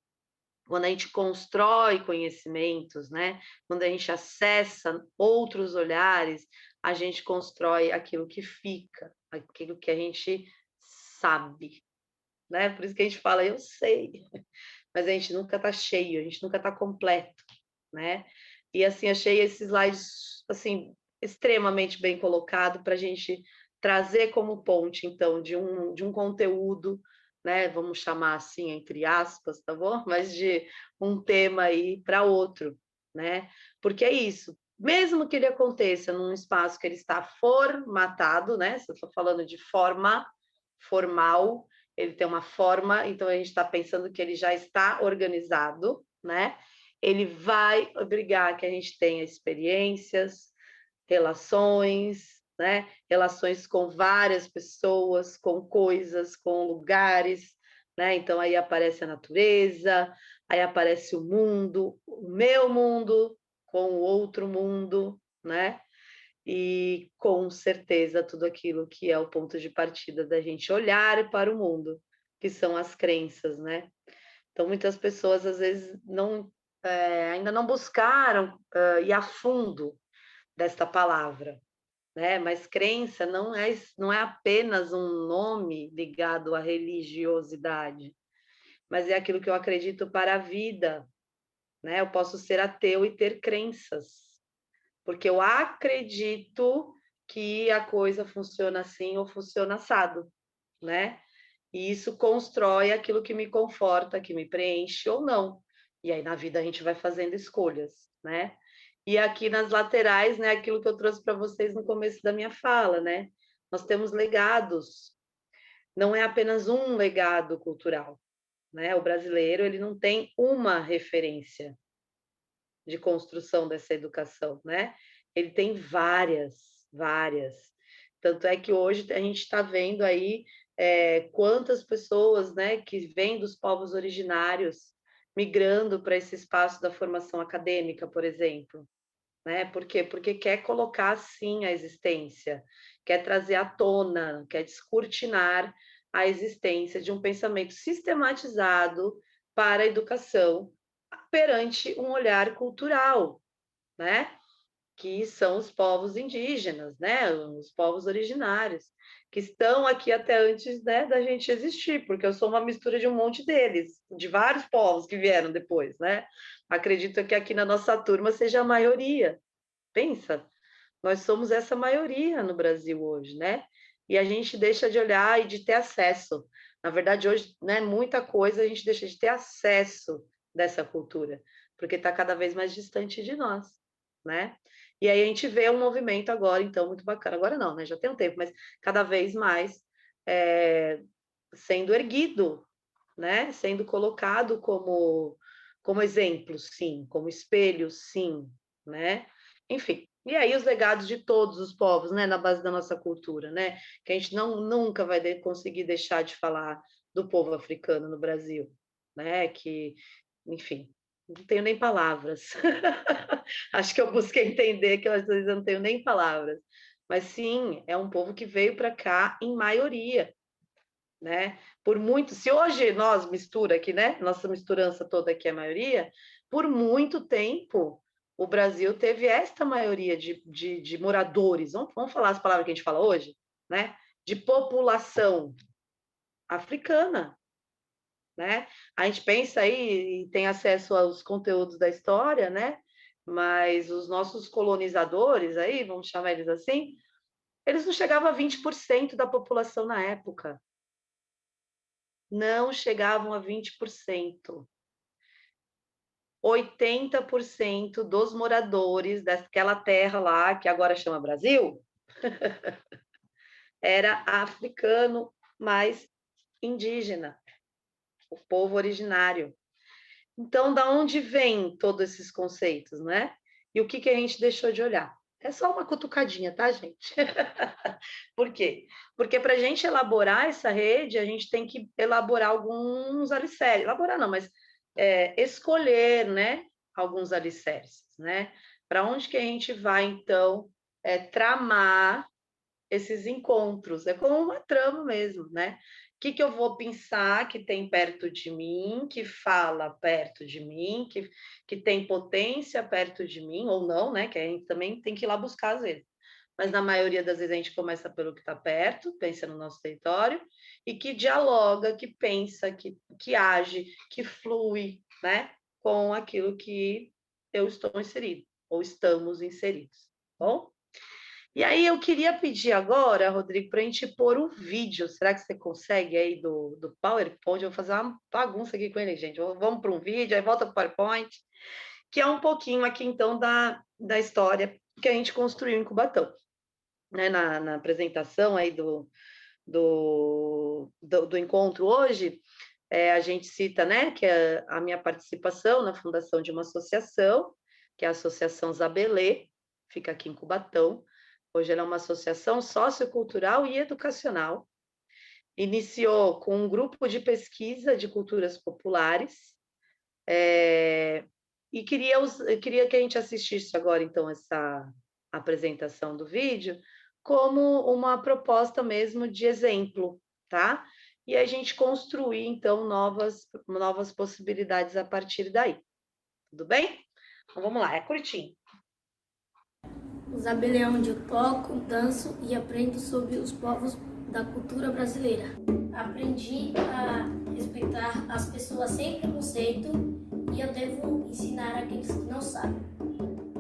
quando a gente constrói conhecimentos, né? Quando a gente acessa outros olhares, a gente constrói aquilo que fica, aquilo que a gente sabe, né? Por isso que a gente fala, eu sei, mas a gente nunca está cheio, a gente nunca está completo, né? E assim, achei esse slide assim, extremamente bem colocado para a gente trazer como ponte, então, de um conteúdo, né? Vamos chamar assim, entre aspas, tá bom? Mas de um tema aí para outro, né? Porque é isso. Mesmo que ele aconteça num espaço que ele está formatado, né? Se eu estou falando de forma formal, ele tem uma forma, então a gente está pensando que ele já está organizado, né? Ele vai obrigar que a gente tenha experiências, relações, né? Relações com várias pessoas, com coisas, com lugares, né? Então aí aparece a natureza, aí aparece o mundo, o meu mundo com o outro mundo, né? E com certeza tudo aquilo que é o ponto de partida da gente olhar para o mundo, que são as crenças, né? Então muitas pessoas às vezes ainda não buscaram ir a fundo desta palavra, né? Mas crença não é apenas um nome ligado à religiosidade, mas é aquilo que eu acredito para a vida, né? Eu posso ser ateu e ter crenças, porque eu acredito que a coisa funciona assim ou funciona assado, né? E isso constrói aquilo que me conforta, que me preenche ou não. E aí na vida a gente vai fazendo escolhas, né? E aqui nas laterais, né, aquilo que eu trouxe para vocês no começo da minha fala, né? Nós temos legados. Não é apenas um legado cultural, né? O brasileiro, ele não tem uma referência de construção dessa educação, né? Ele tem várias. Tanto é que hoje a gente está vendo aí quantas pessoas, né, que vêm dos povos originários migrando para esse espaço da formação acadêmica, por exemplo, né? Por quê? Porque quer colocar sim a existência, quer trazer à tona, quer descortinar a existência de um pensamento sistematizado para a educação perante um olhar cultural, né? Que são os povos indígenas, né? Os povos originários, que estão aqui até antes, né, da gente existir, porque eu sou uma mistura de um monte deles, de vários povos que vieram depois, né? Acredito que aqui na nossa turma seja a maioria. Pensa, nós somos essa maioria no Brasil hoje, né? E a gente deixa de olhar e de ter acesso. Na verdade, hoje, né, muita coisa a gente deixa de ter acesso, dessa cultura, porque está cada vez mais distante de nós, né? E aí a gente vê um movimento agora, então, muito bacana. Agora não, né? Já tem um tempo, mas cada vez mais sendo erguido, né? Sendo colocado como exemplo, sim, como espelho, sim, né? Enfim, e aí os legados de todos os povos, né? Na base da nossa cultura, né? Que a gente nunca vai conseguir deixar de falar do povo africano no Brasil, né? Que, enfim, não tenho nem palavras. Acho que eu busquei entender que às vezes eu não tenho nem palavras. Mas sim, é um povo que veio para cá em maioria, né? Por muito, se hoje nós mistura aqui, né? Nossa misturança toda aqui é a maioria, por muito tempo o Brasil teve esta maioria de moradores, vamos falar as palavras que a gente fala hoje, né? De população africana, né? A gente pensa aí e tem acesso aos conteúdos da história, né? Mas os nossos colonizadores aí, vamos chamar eles assim, eles não chegavam a 20% da população na época. Não chegavam a 20%. 80% dos moradores daquela terra lá, que agora chama Brasil, era africano, mais indígena, o povo originário. Então, da onde vêm todos esses conceitos, né? E o que a gente deixou de olhar? É só uma cutucadinha, tá, gente? Por quê? Porque para a gente elaborar essa rede, a gente tem que elaborar alguns alicerces. Elaborar não, mas escolher, né? Alguns alicerces, né? Para onde que a gente vai, então, tramar esses encontros? É como uma trama mesmo, né? O que eu vou pensar que tem perto de mim, que fala perto de mim, que tem potência perto de mim, ou não, né? Que a gente também tem que ir lá buscar às vezes. Mas na maioria das vezes a gente começa pelo que está perto, pensa no nosso território, e que dialoga, que pensa, que age, que flui, né? Com aquilo que eu estou inserido, ou estamos inseridos, tá bom? E aí eu queria pedir agora, Rodrigo, para a gente pôr um vídeo. Será que você consegue aí do PowerPoint? Eu vou fazer uma bagunça aqui com ele, gente. Vamos para um vídeo, aí volta para o PowerPoint, que é um pouquinho aqui, então, da história que a gente construiu em Cubatão. Né? Na apresentação aí do encontro hoje, a gente cita, né, que é a minha participação na fundação de uma associação, que é a Associação Zabelê, fica aqui em Cubatão. Hoje ela é uma associação sociocultural e educacional. Iniciou com um grupo de pesquisa de culturas populares. E queria que a gente assistisse agora, então, essa apresentação do vídeo como uma proposta mesmo de exemplo, tá? E a gente construir, então, novas possibilidades a partir daí. Tudo bem? Então, vamos lá, é curtinho. O Zabelê é onde eu toco, danço e aprendo sobre os povos da cultura brasileira. Aprendi a respeitar as pessoas sem preconceito e eu devo ensinar aqueles que não sabem.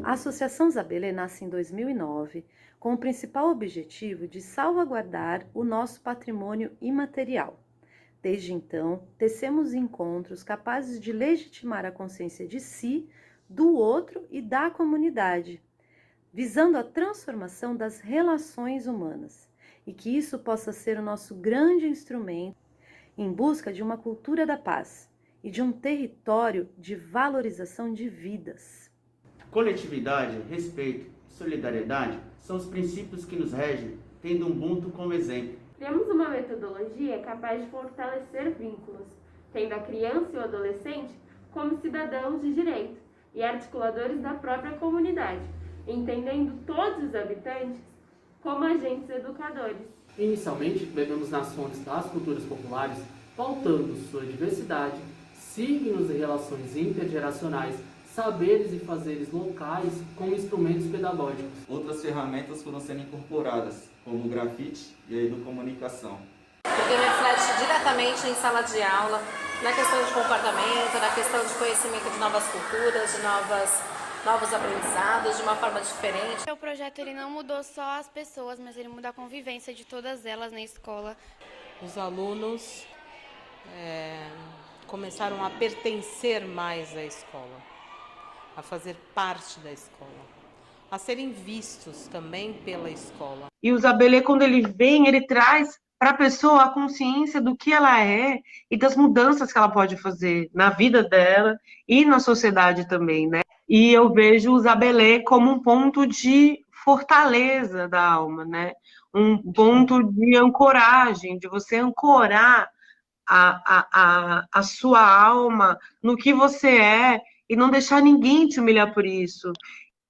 A Associação Zabelê nasce em 2009 com o principal objetivo de salvaguardar o nosso patrimônio imaterial. Desde então, tecemos encontros capazes de legitimar a consciência de si, do outro e da comunidade, visando a transformação das relações humanas, e que isso possa ser o nosso grande instrumento em busca de uma cultura da paz e de um território de valorização de vidas. Coletividade, respeito e solidariedade são os princípios que nos regem, tendo Ubuntu como exemplo. Criamos uma metodologia capaz de fortalecer vínculos, tendo a criança e o adolescente como cidadãos de direito e articuladores da própria comunidade, entendendo todos os habitantes como agentes educadores. Inicialmente, bebemos nas fontes das culturas populares, pautando sua diversidade, signos e relações intergeracionais, saberes e fazeres locais como instrumentos pedagógicos. Outras ferramentas foram sendo incorporadas, como o grafite e a educomunicação. Porque reflete diretamente em sala de aula, na questão de comportamento, na questão de conhecimento de novas culturas, de novos aprendizados, de uma forma diferente. O projeto ele não mudou só as pessoas, mas ele muda a convivência de todas elas na escola. Os alunos começaram a pertencer mais à escola, a fazer parte da escola, a serem vistos também pela escola. E o Zabelê, quando ele vem, ele traz para a pessoa a consciência do que ela é e das mudanças que ela pode fazer na vida dela e na sociedade também, né? E eu vejo o Zabelê como um ponto de fortaleza da alma, né? Um ponto de ancoragem, de você ancorar a sua alma no que você é e não deixar ninguém te humilhar por isso.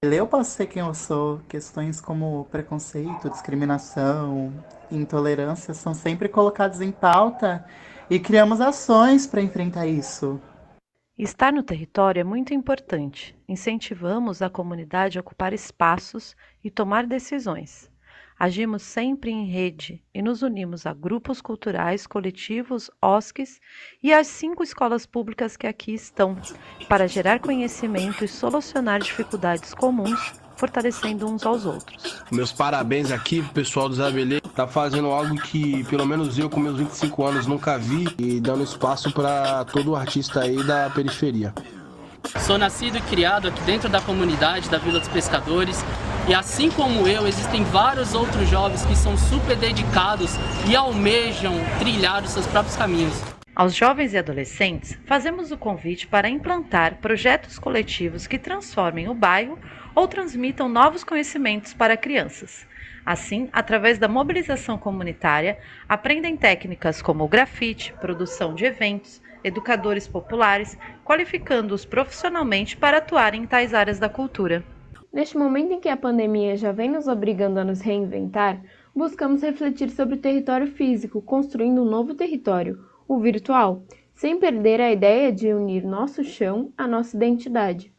Eu posso ser quem eu sou. Questões como preconceito, discriminação, intolerância são sempre colocadas em pauta e criamos ações para enfrentar isso. Estar no território é muito importante. Incentivamos a comunidade a ocupar espaços e tomar decisões. Agimos sempre em rede e nos unimos a grupos culturais, coletivos, OSCs e às 5 escolas públicas que aqui estão, para gerar conhecimento e solucionar dificuldades comuns, fortalecendo uns aos outros. Meus parabéns aqui pro pessoal do Zabelê. Tá fazendo algo que pelo menos eu com meus 25 anos nunca vi e dando espaço para todo artista aí da periferia. Sou nascido e criado aqui dentro da comunidade da Vila dos Pescadores e assim como eu, existem vários outros jovens que são super dedicados e almejam trilhar os seus próprios caminhos. Aos jovens e adolescentes, fazemos o convite para implantar projetos coletivos que transformem o bairro ou transmitam novos conhecimentos para crianças. Assim, através da mobilização comunitária, aprendem técnicas como o grafite, produção de eventos, educadores populares, qualificando-os profissionalmente para atuar em tais áreas da cultura. Neste momento em que a pandemia já vem nos obrigando a nos reinventar, buscamos refletir sobre o território físico, construindo um novo território, o virtual, sem perder a ideia de unir nosso chão à nossa identidade.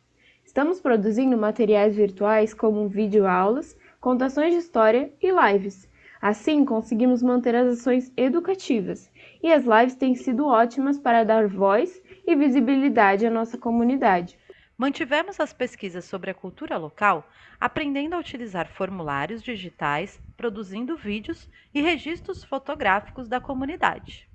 Estamos produzindo materiais virtuais como videoaulas, contações de história e lives. Assim, conseguimos manter as ações educativas, e as lives têm sido ótimas para dar voz e visibilidade à nossa comunidade. Mantivemos as pesquisas sobre a cultura local, aprendendo a utilizar formulários digitais, produzindo vídeos e registros fotográficos da comunidade.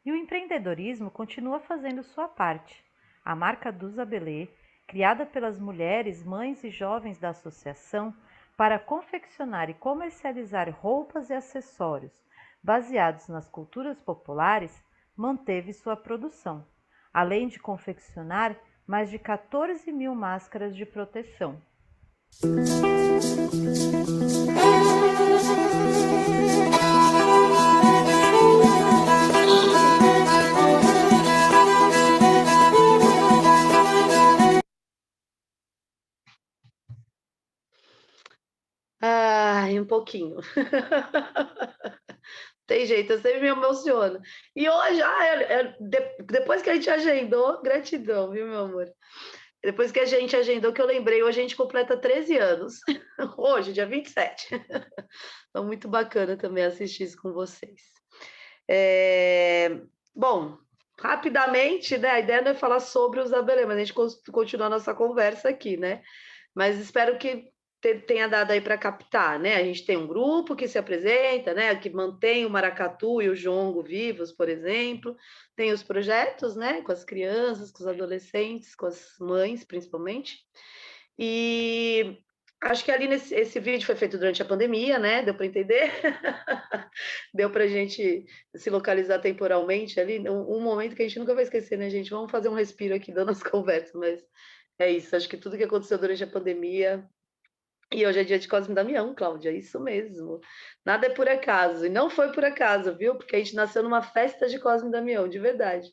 E o empreendedorismo continua fazendo sua parte. A marca do Zabelê, criada pelas mulheres, mães e jovens da associação, para confeccionar e comercializar roupas e acessórios baseados nas culturas populares, manteve sua produção, além de confeccionar mais de 14 mil máscaras de proteção. Ai, um pouquinho. Tem jeito, eu sempre me emociono. E hoje, depois que a gente agendou, gratidão, viu, meu amor? Depois que a gente agendou, que eu lembrei, hoje a gente completa 13 anos. Hoje, dia 27. Então, muito bacana também assistir isso com vocês. Bom, rapidamente, né? A ideia não é falar sobre os Zabelê, mas a gente continua a nossa conversa aqui, né? Mas espero que tenha dado aí para captar, né? A gente tem um grupo que se apresenta, né? Que mantém o maracatu e o jongo vivos, por exemplo. Tem os projetos, né? Com as crianças, com os adolescentes, com as mães, principalmente. E acho que ali esse vídeo foi feito durante a pandemia, né? Deu para entender? Deu para a gente se localizar temporalmente ali. Um momento que a gente nunca vai esquecer, né, gente? Vamos fazer um respiro aqui da nossa conversa, mas é isso. Acho que tudo que aconteceu durante a pandemia. E hoje é dia de Cosme e Damião, Cláudia, é isso mesmo. Nada é por acaso, e não foi por acaso, viu? Porque a gente nasceu numa festa de Cosme e Damião, de verdade.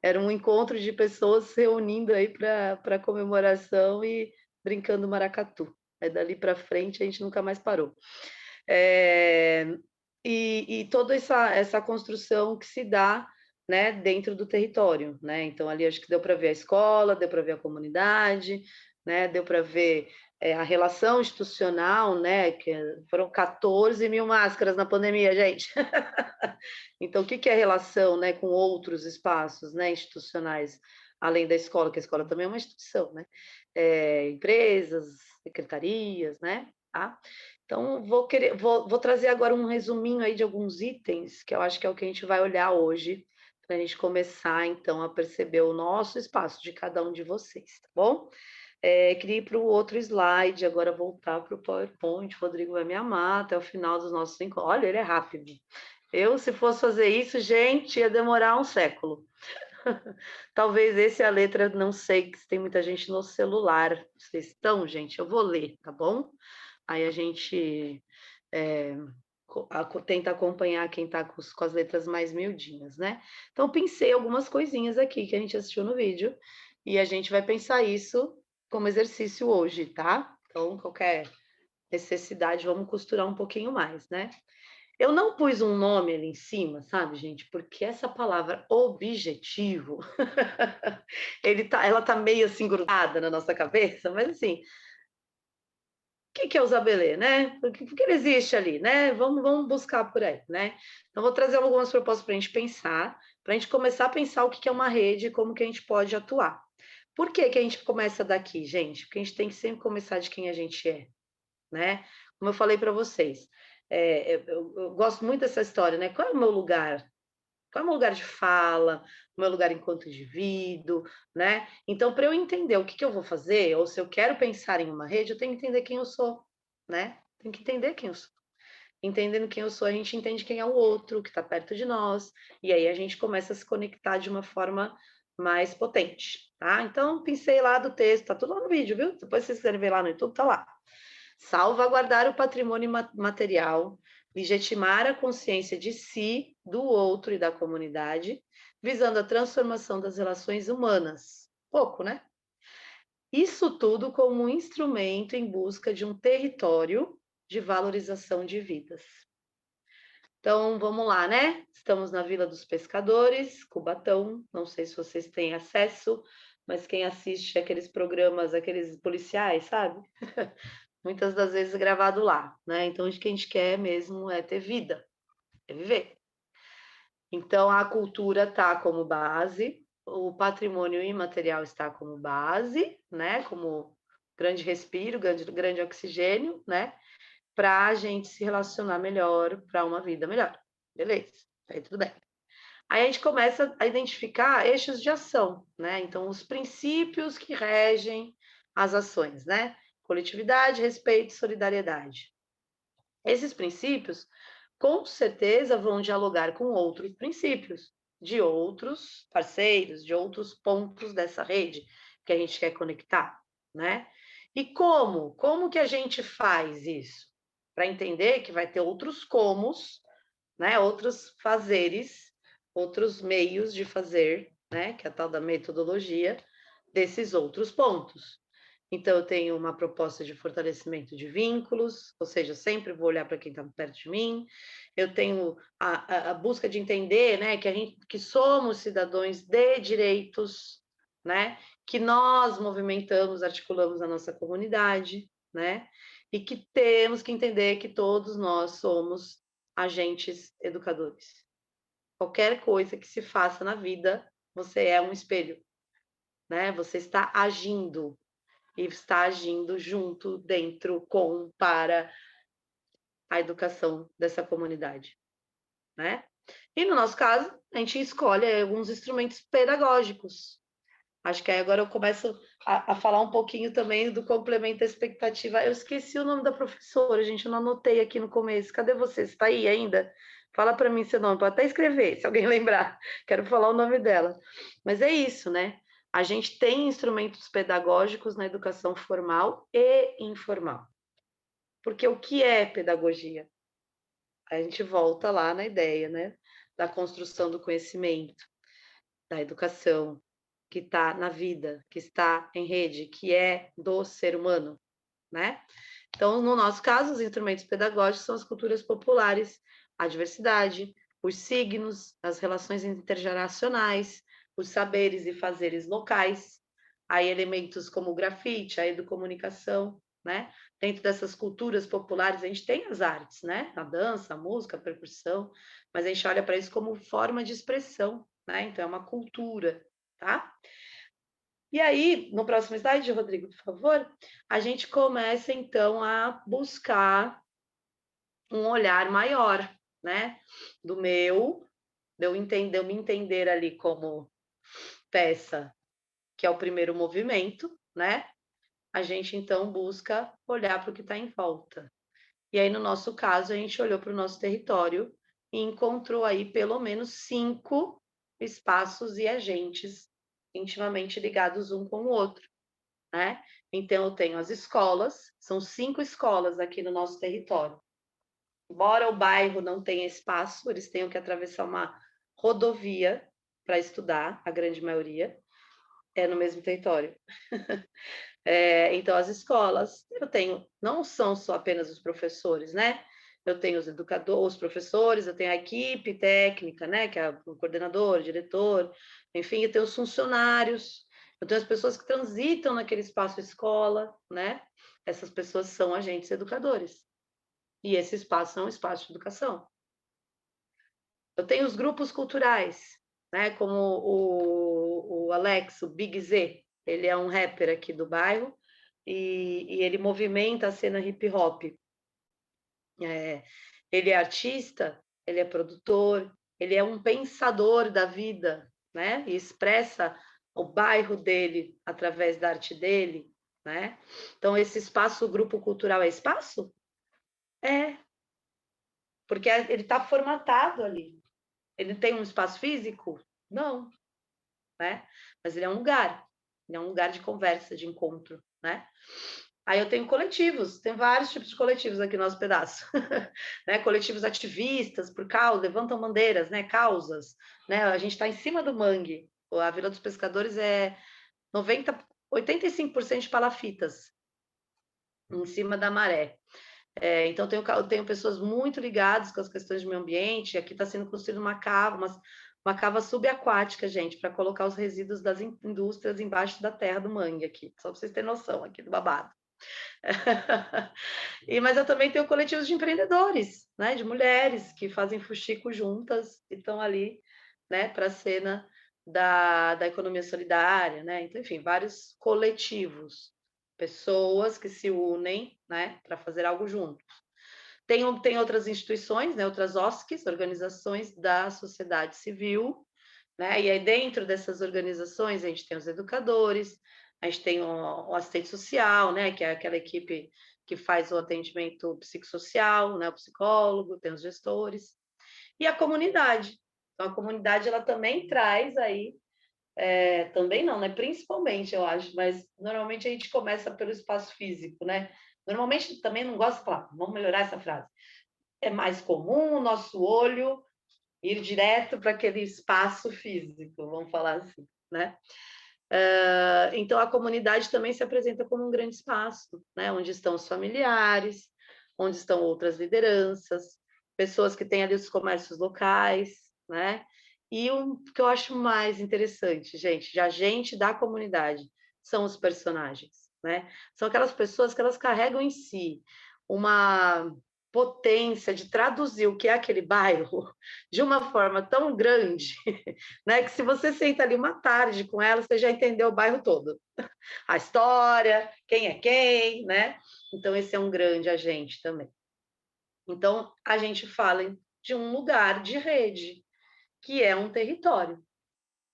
Era um encontro de pessoas se reunindo aí para comemoração e brincando maracatu. Aí dali para frente a gente nunca mais parou. E toda essa construção que se dá, né, dentro do território, né? Então ali acho que deu para ver a escola, deu para ver a comunidade, né? Deu para ver a relação institucional, né? Que foram 14 mil máscaras na pandemia, gente. Então, o que é a relação, né, com outros espaços, né, institucionais, além da escola, que a escola também é uma instituição, né? Empresas, secretarias, né? Tá? Então, vou trazer agora um resuminho aí de alguns itens, que eu acho que é o que a gente vai olhar hoje, para a gente começar, então, a perceber o nosso espaço de cada um de vocês, tá bom? Queria ir para o outro slide, agora voltar para o PowerPoint. O Rodrigo vai me amar até o final dos nossos encontros. Olha, ele é rápido. Eu, se fosse fazer isso, gente, ia demorar um século. Talvez esse é a letra, não sei, que tem muita gente no celular. Vocês estão, gente? Eu vou ler, tá bom? Aí a gente tenta acompanhar quem está com as letras mais miudinhas, né? Então, pensei algumas coisinhas aqui que a gente assistiu no vídeo e a gente vai pensar isso como exercício hoje, tá? Então, qualquer necessidade, vamos costurar um pouquinho mais, né? Eu não pus um nome ali em cima, sabe, gente? Porque essa palavra objetivo, ela tá meio assim grudada na nossa cabeça, mas assim, o que é o Zabelê, né? Por que ele existe ali, né? Vamos buscar por aí, né? Então, vou trazer algumas propostas para a gente pensar, para a gente começar a pensar o que é uma rede e como que a gente pode atuar. Por que a gente começa daqui, gente? Porque a gente tem que sempre começar de quem a gente é, né? Como eu falei para vocês, eu gosto muito dessa história, né? Qual é o meu lugar? Qual é o meu lugar de fala? O meu lugar enquanto indivíduo, né? Então, para eu entender o que eu vou fazer, ou se eu quero pensar em uma rede, eu tenho que entender quem eu sou, né? Tenho que entender quem eu sou. Entendendo quem eu sou, a gente entende quem é o outro, que está perto de nós, e aí a gente começa a se conectar de uma forma mais potente, tá? Então, pensei lá do texto, tá tudo lá no vídeo, viu? Depois, se vocês quiserem ver lá no YouTube, tá lá. Salvaguardar o patrimônio material, legitimar a consciência de si, do outro e da comunidade, visando a transformação das relações humanas. Pouco, né? Isso tudo como um instrumento em busca de um território de valorização de vidas. Então, vamos lá, né? Estamos na Vila dos Pescadores, Cubatão, não sei se vocês têm acesso, mas quem assiste aqueles programas, aqueles policiais, sabe? Muitas das vezes gravado lá, né? Então, o que a gente quer mesmo é ter vida, é viver. Então, a cultura está como base, o patrimônio imaterial está como base, né? Como grande respiro, grande oxigênio, né? Para a gente se relacionar melhor, para uma vida melhor. Beleza, aí tudo bem. Aí a gente começa a identificar eixos de ação, né? Então, os princípios que regem as ações, né? Coletividade, respeito, solidariedade. Esses princípios, com certeza, vão dialogar com outros princípios, de outros parceiros, de outros pontos dessa rede que a gente quer conectar, né? E como? Como que a gente faz isso? Para entender que vai ter outros comos, né? Outros fazeres, outros meios de fazer, né? Que é a tal da metodologia desses outros pontos. Então, eu tenho uma proposta de fortalecimento de vínculos, ou seja, sempre vou olhar para quem está perto de mim. Eu tenho a busca de entender, né, que somos cidadãos de direitos, né, que nós movimentamos, articulamos a nossa comunidade, né, e que temos que entender que todos nós somos agentes educadores. Qualquer coisa que se faça na vida, você é um espelho, né? Você está agindo. E está agindo junto, dentro, com, para a educação dessa comunidade, né? E no nosso caso, a gente escolhe alguns instrumentos pedagógicos. Acho que aí agora eu começo a falar um pouquinho também do complemento à expectativa. Eu esqueci o nome da professora, gente, eu não anotei aqui no começo. Cadê você? Você está aí ainda? Fala para mim seu nome, pode até escrever, se alguém lembrar. Quero falar o nome dela. Mas é isso, né? A gente tem instrumentos pedagógicos na educação formal e informal. Porque o que é pedagogia? A gente volta lá na ideia, né? Da construção do conhecimento, da educação, que está na vida, que está em rede, que é do ser humano, né? Então, no nosso caso, os instrumentos pedagógicos são as culturas populares, a diversidade, os signos, as relações intergeracionais, os saberes e fazeres locais, aí elementos como o grafite, a educomunicação, né? Dentro dessas culturas populares, a gente tem as artes, né? A dança, a música, a percussão, mas a gente olha para isso como forma de expressão, né? Então, é uma cultura, tá? E aí, no próximo slide, Rodrigo, por favor, a gente começa, então, a buscar um olhar maior, né? Do meu de eu me entender ali como peça, que é o primeiro movimento, né? A gente então busca olhar para o que está em volta. E aí, no nosso caso, a gente olhou para o nosso território e encontrou aí pelo menos 5 espaços e agentes intimamente ligados um com o outro, né? Então, eu tenho as escolas, são 5 escolas aqui no nosso território. Embora o bairro não tenha espaço, eles tenham que atravessar uma rodovia para estudar, a grande maioria é no mesmo território. Então, as escolas, eu tenho, não são só apenas os professores, né? Eu tenho os educadores, os professores, eu tenho a equipe técnica, né? Que é o coordenador, o diretor, enfim, eu tenho os funcionários, eu tenho as pessoas que transitam naquele espaço escola, né? Essas pessoas são agentes educadores. E esse espaço é um espaço de educação. Eu tenho os grupos culturais, né? Como o Alex, o Big Z, ele é um rapper aqui do bairro e ele movimenta a cena hip hop. Ele é artista, ele é produtor, ele é um pensador da vida, né? E expressa o bairro dele através da arte dele, né? Então, esse espaço, o grupo cultural é espaço? É, porque ele está formatado ali. Ele tem um espaço físico? Não, né? Mas ele é um lugar de conversa, de encontro, né? Aí eu tenho coletivos, tem vários tipos de coletivos aqui no nosso pedaço, né? Coletivos ativistas por causa, levantam bandeiras, né? Causas, né? A gente está em cima do mangue, a Vila dos Pescadores é 85% de palafitas, em cima da maré. Então, eu tenho pessoas muito ligadas com as questões de meio ambiente. Aqui está sendo construída uma cava subaquática, gente, para colocar os resíduos das indústrias embaixo da terra do mangue aqui, só para vocês terem noção aqui do babado. Mas eu também tenho coletivos de empreendedores, né, de mulheres que fazem fuxico juntas e estão ali, né, para a cena da economia solidária, né? Então, enfim, vários coletivos, pessoas que se unem, né, para fazer algo juntos. Tem outras instituições, né, outras OSCs, organizações da sociedade civil, né? E aí dentro dessas organizações a gente tem os educadores, a gente tem o assistente social, né, que é aquela equipe que faz o atendimento psicossocial, né, o psicólogo, tem os gestores, e a comunidade. Então, a comunidade, ela também traz aí, também não, né, principalmente, eu acho, mas normalmente a gente começa pelo espaço físico, né? Normalmente também não gosto de falar, vamos melhorar essa frase. É mais comum o nosso olho ir direto para aquele espaço físico, vamos falar assim, né? Então, a comunidade também se apresenta como um grande espaço, né? Onde estão os familiares, onde estão outras lideranças, pessoas que têm ali os comércios locais, né? E o que eu acho mais interessante, gente, de agente da comunidade, são os personagens, né? São aquelas pessoas que elas carregam em si uma potência de traduzir o que é aquele bairro de uma forma tão grande, né, que se você senta ali uma tarde com ela, você já entendeu o bairro todo. A história, quem é quem, né? Então, esse é um grande agente também. Então, a gente fala de um lugar de rede, que é um território.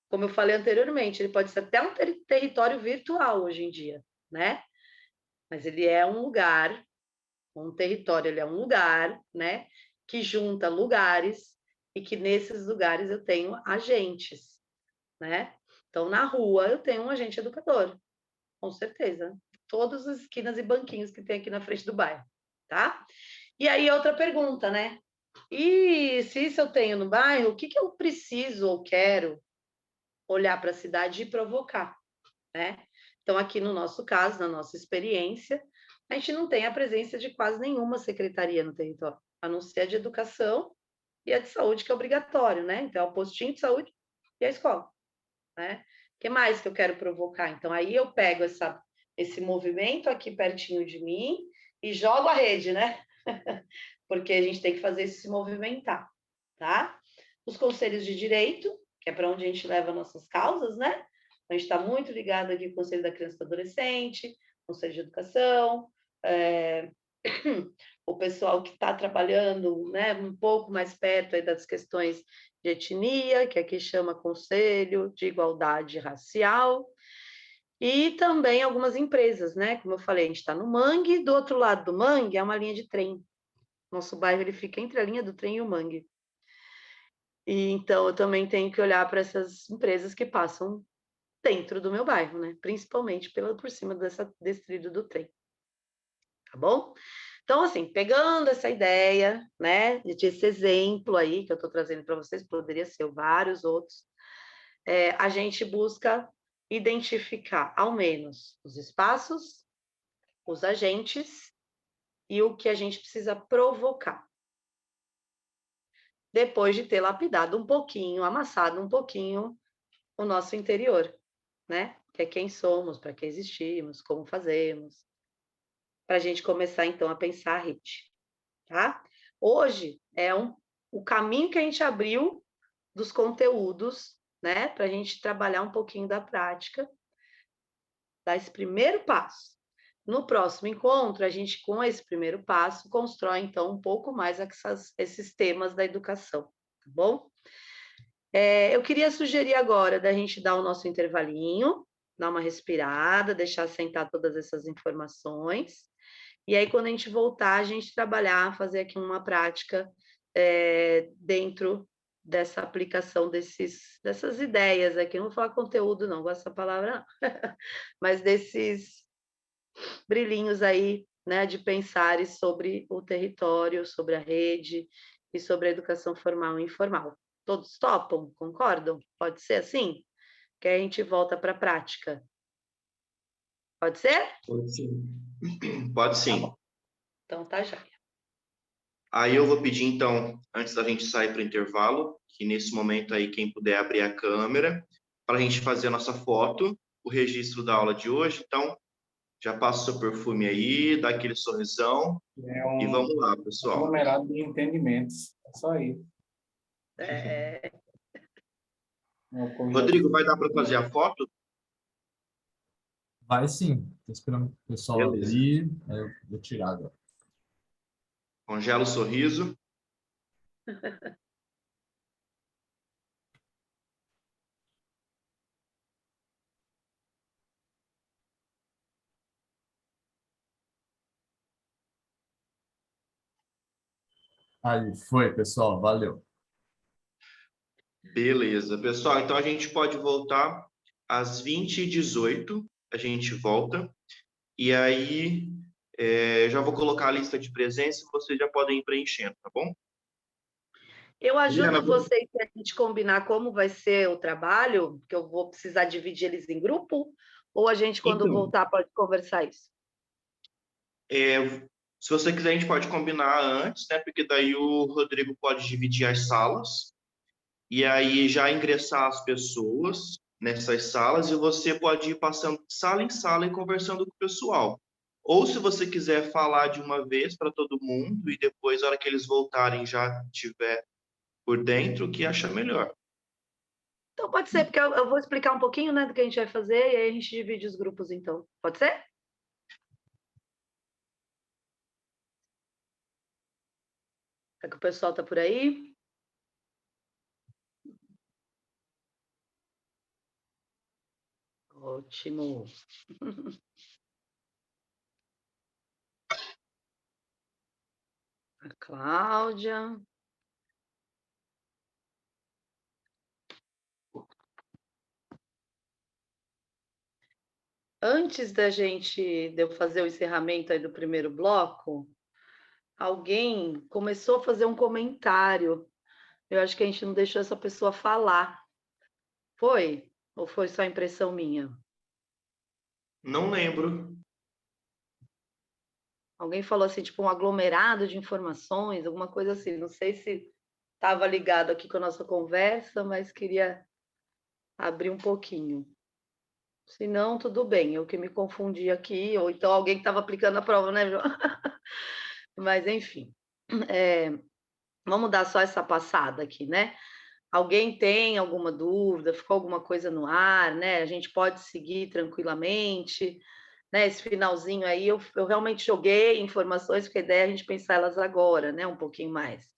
Como eu falei anteriormente, ele pode ser até um território virtual hoje em dia, né? Mas ele é um lugar, um território, ele é um lugar, né, que junta lugares e que nesses lugares eu tenho agentes, né? Então, na rua eu tenho um agente educador, com certeza. Todas as esquinas e banquinhos que tem aqui na frente do bairro, tá? E aí, outra pergunta, né? E se isso eu tenho no bairro, o que eu preciso ou quero olhar para a cidade e provocar, né? Então, aqui no nosso caso, na nossa experiência, a gente não tem a presença de quase nenhuma secretaria no território, a não ser a de educação e a de saúde, que é obrigatório, né? Então, é o postinho de saúde e a escola, né? O que mais que eu quero provocar? Então, aí eu pego esse movimento aqui pertinho de mim e jogo a rede, né? Porque a gente tem que fazer isso se movimentar, tá? Os conselhos de direito, que é para onde a gente leva nossas causas, né? A gente está muito ligado aqui com o Conselho da Criança e do Adolescente, Conselho de Educação, o pessoal que está trabalhando, né, um pouco mais perto aí das questões de etnia, que aqui chama Conselho de Igualdade Racial, e também algumas empresas, né? Como eu falei, a gente está no Mangue, do outro lado do Mangue é uma linha de trem. Nosso bairro ele fica entre a linha do trem e o Mangue. E então eu também tenho que olhar para essas empresas que passam dentro do meu bairro, né? Principalmente por cima desse trilho do trem. Tá bom? Então, assim, pegando essa ideia, né, desse exemplo aí que eu estou trazendo para vocês, poderia ser vários outros, a gente busca identificar, ao menos, os espaços, os agentes e o que a gente precisa provocar. Depois de ter lapidado um pouquinho, amassado um pouquinho o nosso interior, né? Que é quem somos, para que existimos, como fazemos, para a gente começar, então, a pensar a rede, tá? Hoje é o caminho que a gente abriu dos conteúdos, né? Para a gente trabalhar um pouquinho da prática, dar esse primeiro passo. No próximo encontro, a gente, com esse primeiro passo, constrói, então, um pouco mais esses temas da educação, tá bom? Eu queria sugerir agora da gente dar o nosso intervalinho, dar uma respirada, deixar assentar todas essas informações, e aí, quando a gente voltar, a gente trabalhar, fazer aqui uma prática dentro dessa aplicação dessas ideias aqui. Não vou falar conteúdo, não, gosto dessa palavra, não. Mas desses brilhinhos aí, né, de pensar sobre o território, sobre a rede e sobre a educação formal e informal. Todos topam? Concordam? Pode ser assim? Que a gente volta para a prática. Pode ser? Pode sim. Pode sim. Tá, então tá já. Aí eu vou pedir, então, antes da gente sair para o intervalo, que nesse momento aí quem puder abrir a câmera, para a gente fazer a nossa foto, o registro da aula de hoje. Então, já passa o seu perfume aí, dá aquele sorrisão e vamos lá, pessoal. Aglomerado de entendimentos, é só isso. Rodrigo, vai dar para fazer a foto? Vai sim. Estou esperando o pessoal abrir. Aí eu vou tirar agora. Congela o sorriso. Aí, foi, pessoal. Valeu. Beleza, pessoal. Então, a gente pode voltar às 20h18. A gente volta. E aí, já vou colocar a lista de presença e vocês já podem ir preenchendo, tá bom? Eu ajudo vocês a gente combinar como vai ser o trabalho, que eu vou precisar dividir eles em grupo, ou a gente, quando voltar, pode conversar isso? Se você quiser, a gente pode combinar antes, né? Porque daí o Rodrigo pode dividir as salas e aí já ingressar as pessoas nessas salas e você pode ir passando de sala em sala e conversando com o pessoal. Ou se você quiser falar de uma vez para todo mundo e depois, na hora que eles voltarem, já tiver por dentro, o que acha melhor. Então, pode ser, porque eu vou explicar um pouquinho, né, do que a gente vai fazer e aí a gente divide os grupos, então. Pode ser? Será que o pessoal está por aí? Ótimo. A Cláudia. Antes de eu fazer o encerramento aí do primeiro bloco, alguém começou a fazer um comentário. Eu acho que a gente não deixou essa pessoa falar. Foi? Ou foi só impressão minha? Não lembro. Alguém falou assim, tipo, um aglomerado de informações, alguma coisa assim. Não sei se estava ligado aqui com a nossa conversa, mas queria abrir um pouquinho. Se não, tudo bem, eu que me confundi aqui, ou então alguém que estava aplicando a prova, né, João? Mas, enfim, vamos dar só essa passada aqui, né? Alguém tem alguma dúvida? Ficou alguma coisa no ar, né? A gente pode seguir tranquilamente. né? Esse finalzinho aí, eu realmente joguei informações, porque a ideia é a gente pensar elas agora, né? Um pouquinho mais.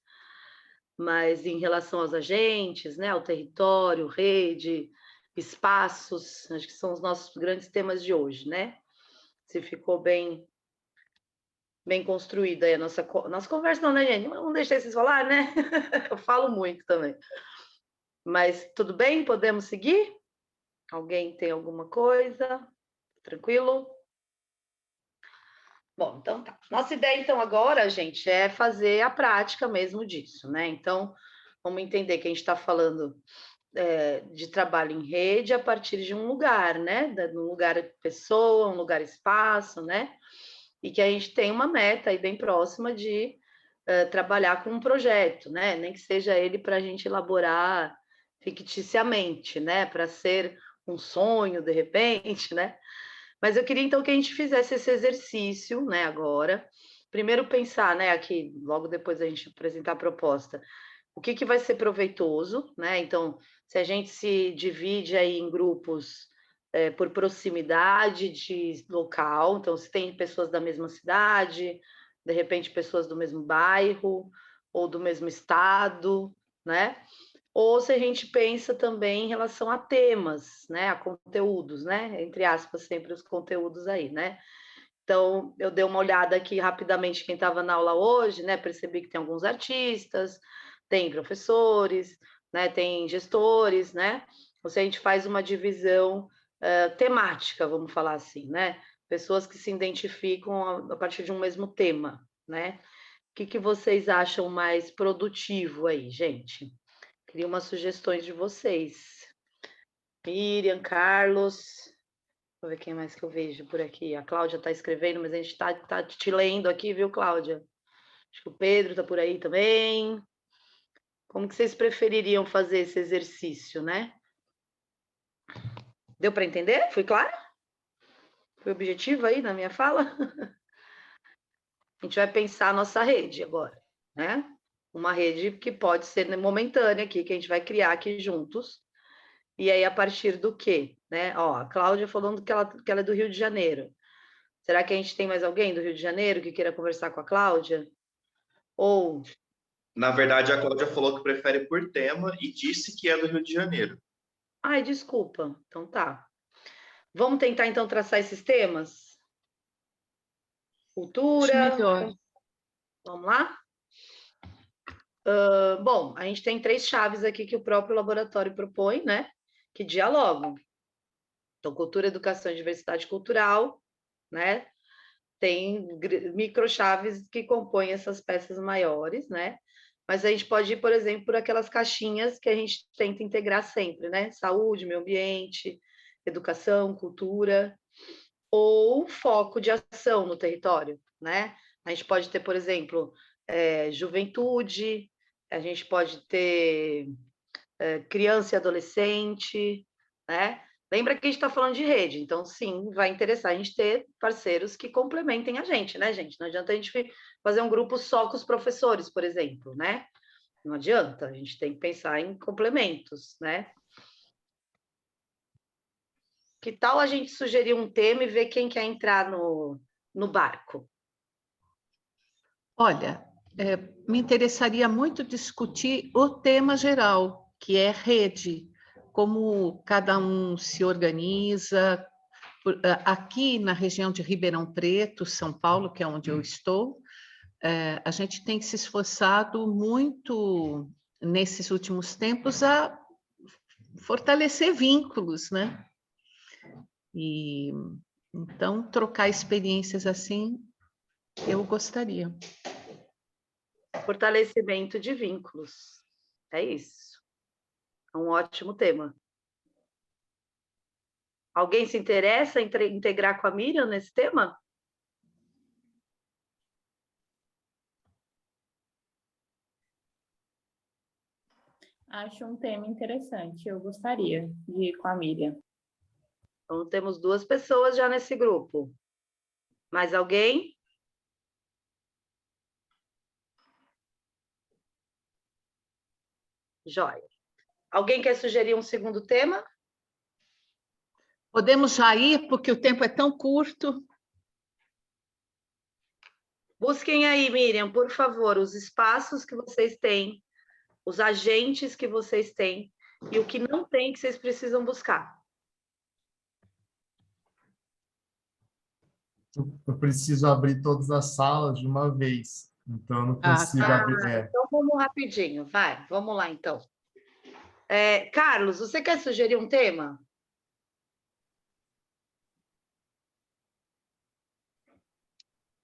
Mas em relação aos agentes, né? Ao território, rede, espaços, acho que são os nossos grandes temas de hoje, né? Se ficou bem construída aí a nossa conversa, não, né, gente? Não deixei vocês falar, né? Eu falo muito também. Mas tudo bem? Podemos seguir? Alguém tem alguma coisa? Tranquilo? Bom, então tá. Nossa ideia, então, agora, gente, é fazer a prática mesmo disso, né? Então, vamos entender que a gente está falando de trabalho em rede a partir de um lugar, né? De um lugar pessoa, um lugar espaço, né? E que a gente tem uma meta aí bem próxima de trabalhar com um projeto, né? Nem que seja ele para a gente elaborar ficticiamente, né? Para ser um sonho, de repente, né? Mas eu queria, então, que a gente fizesse esse exercício, né, agora. Primeiro pensar, né, aqui, logo depois a gente apresentar a proposta, o que vai ser proveitoso, né? Então, se a gente se divide aí em grupos por proximidade de local, então, se tem pessoas da mesma cidade, de repente pessoas do mesmo bairro, ou do mesmo estado, né? Ou se a gente pensa também em relação a temas, né, a conteúdos, né, entre aspas, sempre os conteúdos aí, né. Então, eu dei uma olhada aqui rapidamente quem estava na aula hoje, né, percebi que tem alguns artistas, tem professores, né, tem gestores, né, ou se a gente faz uma divisão temática, vamos falar assim, né, pessoas que se identificam a partir de um mesmo tema, né. O que vocês acham mais produtivo aí, gente? Queria umas sugestões de vocês. Miriam, Carlos, vou ver quem mais que eu vejo por aqui. A Cláudia está escrevendo, mas a gente está te lendo aqui, viu, Cláudia? Acho que o Pedro está por aí também. Como que vocês prefeririam fazer esse exercício, né? Deu para entender? Foi claro? Foi objetivo aí na minha fala? A gente vai pensar a nossa rede agora, né? Uma rede que pode ser momentânea aqui, que a gente vai criar aqui juntos. E aí, a partir do quê? Né? Ó, a Cláudia falando que ela é do Rio de Janeiro. Será que a gente tem mais alguém do Rio de Janeiro que queira conversar com a Cláudia? Ou... Na verdade, a Cláudia falou que prefere por tema e disse que é do Rio de Janeiro. Ai, desculpa. Então tá. Vamos tentar, então, traçar esses temas? Cultura... Melhor. Vamos lá? Bom, a gente tem 3 chaves aqui que o próprio laboratório propõe, né? Que dialogam. Então, cultura, educação e diversidade cultural, né? Tem microchaves que compõem essas peças maiores, né? Mas a gente pode ir, por exemplo, por aquelas caixinhas que a gente tenta integrar sempre, né? Saúde, meio ambiente, educação, cultura, ou foco de ação no território, né? A gente pode ter, por exemplo, juventude, a gente pode ter criança e adolescente, né? Lembra que a gente está falando de rede, então sim, vai interessar a gente ter parceiros que complementem a gente, né, gente? Não adianta a gente fazer um grupo só com os professores, por exemplo, né? Não adianta, a gente tem que pensar em complementos, né? Que tal a gente sugerir um tema e ver quem quer entrar no barco? Olha, me interessaria muito discutir o tema geral, que é rede, como cada um se organiza. Aqui na região de Ribeirão Preto, São Paulo, que é onde eu estou, a gente tem se esforçado muito nesses últimos tempos a fortalecer vínculos, né? E então trocar experiências assim, eu gostaria. Fortalecimento de vínculos. É isso. É um ótimo tema. Alguém se interessa em integrar com a Miriam nesse tema? Acho um tema interessante. Eu gostaria de ir com a Miriam. Então, temos 2 pessoas já nesse grupo. Mais alguém? Joia. Alguém quer sugerir um segundo tema? Podemos já ir, porque o tempo é tão curto. Busquem aí, Miriam, por favor, os espaços que vocês têm, os agentes que vocês têm e o que não tem que vocês precisam buscar. Eu preciso abrir todas as salas de uma vez. Então, eu não consigo abrir. Então, vamos rapidinho, vai. Vamos lá, então. Carlos, você quer sugerir um tema?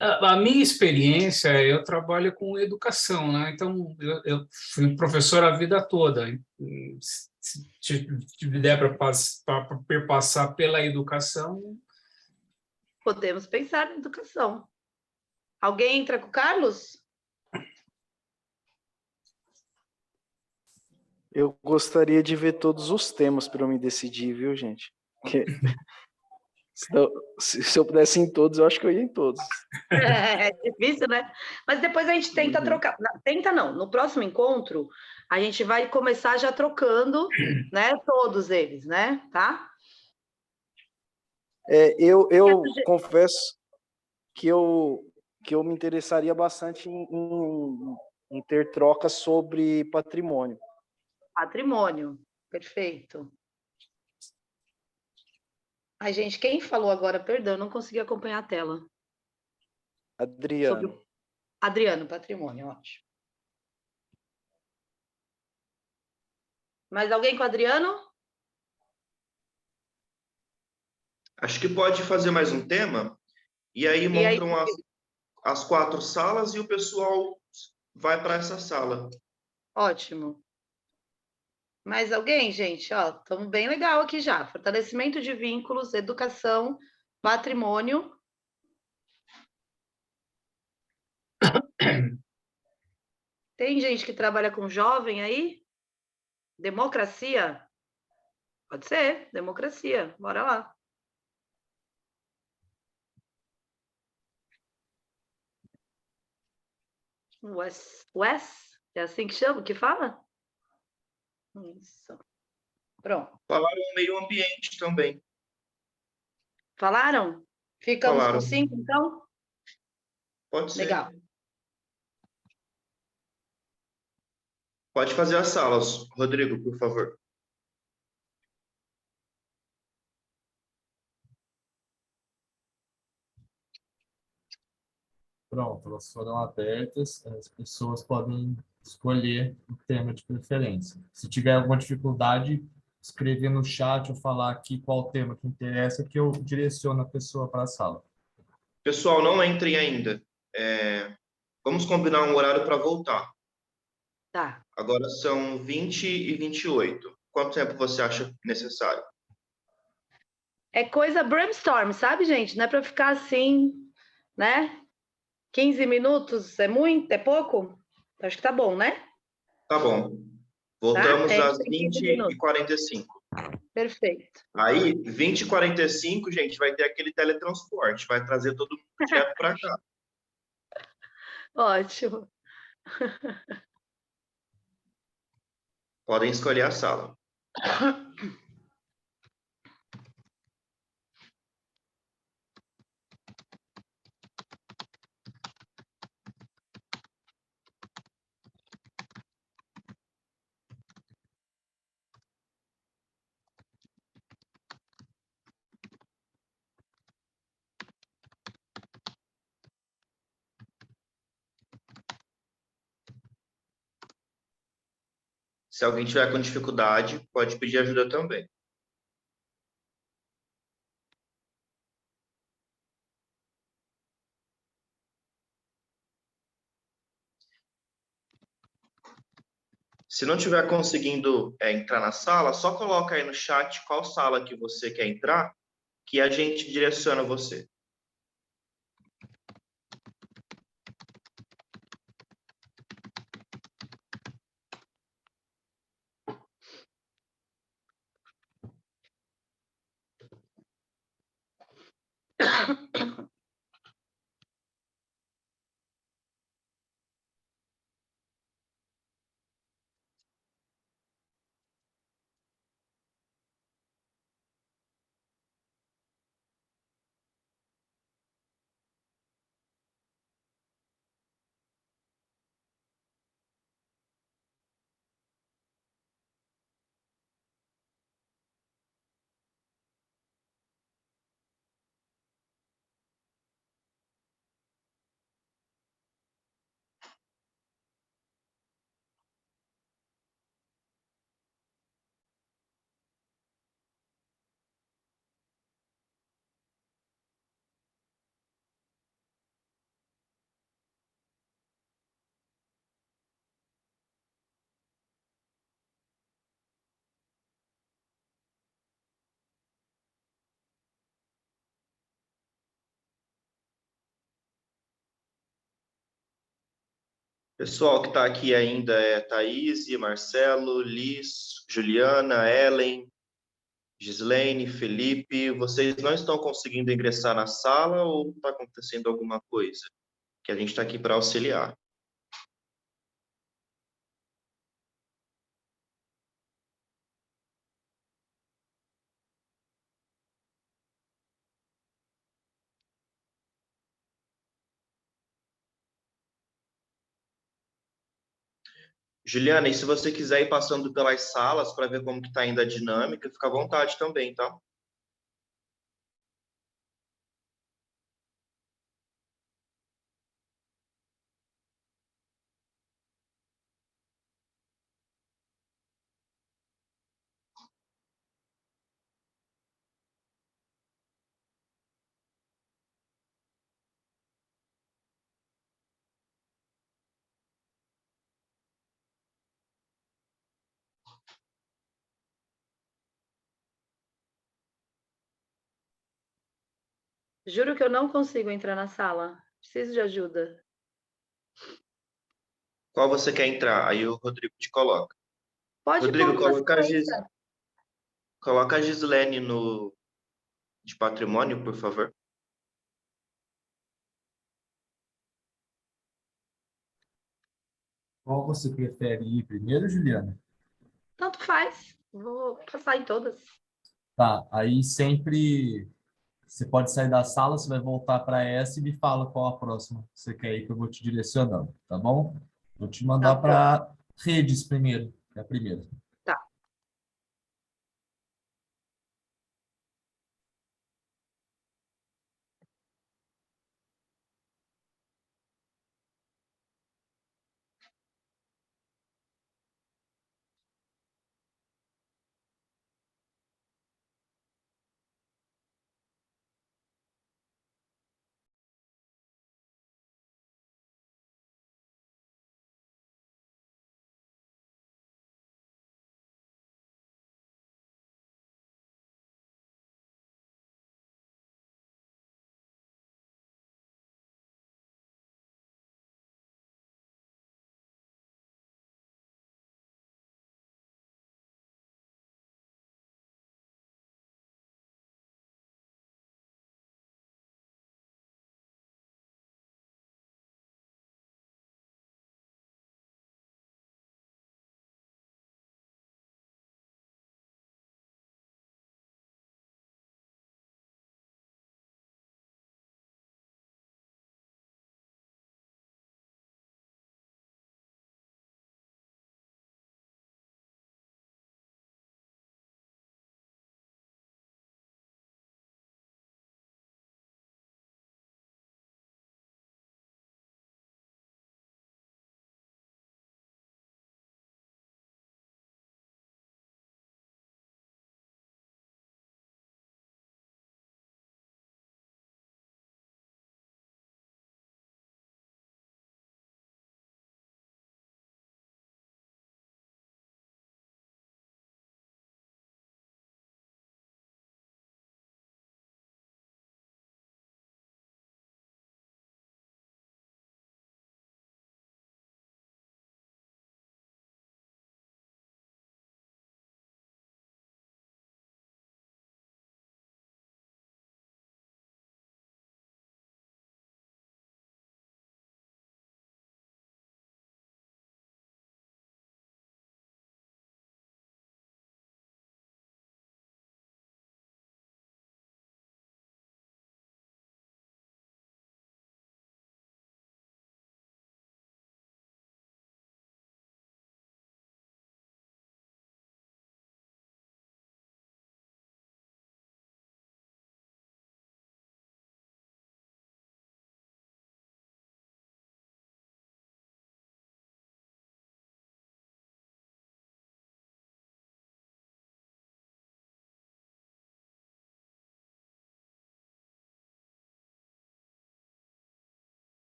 A minha experiência, eu trabalho com educação, né? Então, eu fui professor a vida toda. Se der para perpassar pela educação... Podemos pensar na educação. Alguém entra com o Carlos? Eu gostaria de ver todos os temas para eu me decidir, viu, gente? Porque se eu pudesse ir em todos, eu acho que eu ia em todos. É difícil, né? Mas depois a gente tenta trocar. Tenta não. No próximo encontro, a gente vai começar já trocando, né? Todos eles, né? Tá? Eu confesso que eu me interessaria bastante em ter trocas sobre patrimônio. Patrimônio, perfeito. Ai, gente, quem falou agora? Perdão, não consegui acompanhar a tela. Adriano. Adriano, patrimônio, ótimo. Mais alguém com o Adriano? Acho que pode fazer mais um tema, e aí montam as 4 salas e o pessoal vai para essa sala. Ótimo. Mais alguém, gente? Ó, estamos bem legal aqui já. Fortalecimento de vínculos, educação, patrimônio. Tem gente que trabalha com jovem aí? Democracia? Pode ser, democracia. Bora lá. Wes? É assim que chama? Que fala? Isso. Pronto. Falaram meio ambiente também. Falaram? Ficamos Falaram. com 5, então? Pode ser. Legal. Pode fazer as salas, Rodrigo, por favor. Pronto, elas foram abertas, as pessoas podem escolher o tema de preferência. Se tiver alguma dificuldade, escrever no chat ou falar aqui qual o tema que interessa, que eu direciono a pessoa para a sala. Pessoal, não entrem ainda. Vamos combinar um horário para voltar. Tá. Agora são 20h28. Quanto tempo você acha necessário? É coisa brainstorm, sabe, gente? Não é para ficar assim, né? 15 minutos é muito? É pouco? Acho que tá bom, né? Tá bom. Voltamos Tá? às 20h45. Perfeito. Aí, 20h45, gente, vai ter aquele teletransporte. Vai trazer todo mundo direto para cá. Ótimo. Podem escolher a sala. Se alguém tiver com dificuldade, pode pedir ajuda também. Se não estiver conseguindo entrar na sala, só coloca aí no chat qual sala que você quer entrar, que a gente direciona você. Pessoal que está aqui ainda é Thaís, Marcelo, Liz, Juliana, Ellen, Gislaine, Felipe. Vocês não estão conseguindo ingressar na sala ou está acontecendo alguma coisa? Que a gente está aqui para auxiliar. Juliana, e se você quiser ir passando pelas salas para ver como que está indo a dinâmica, fica à vontade também, tá? Juro que eu não consigo entrar na sala. Preciso de ajuda. Qual você quer entrar? Aí o Rodrigo te coloca. Pode Rodrigo, pôr paciência. coloca a Gislene de patrimônio, por favor. Qual você prefere ir primeiro, Juliana? Tanto faz. Vou passar em todas. Tá, aí sempre você pode sair da sala, você vai voltar para essa e me fala qual a próxima que você quer ir, que eu vou te direcionando, tá bom? Vou te mandar para redes primeiro, que é a primeira. Tá.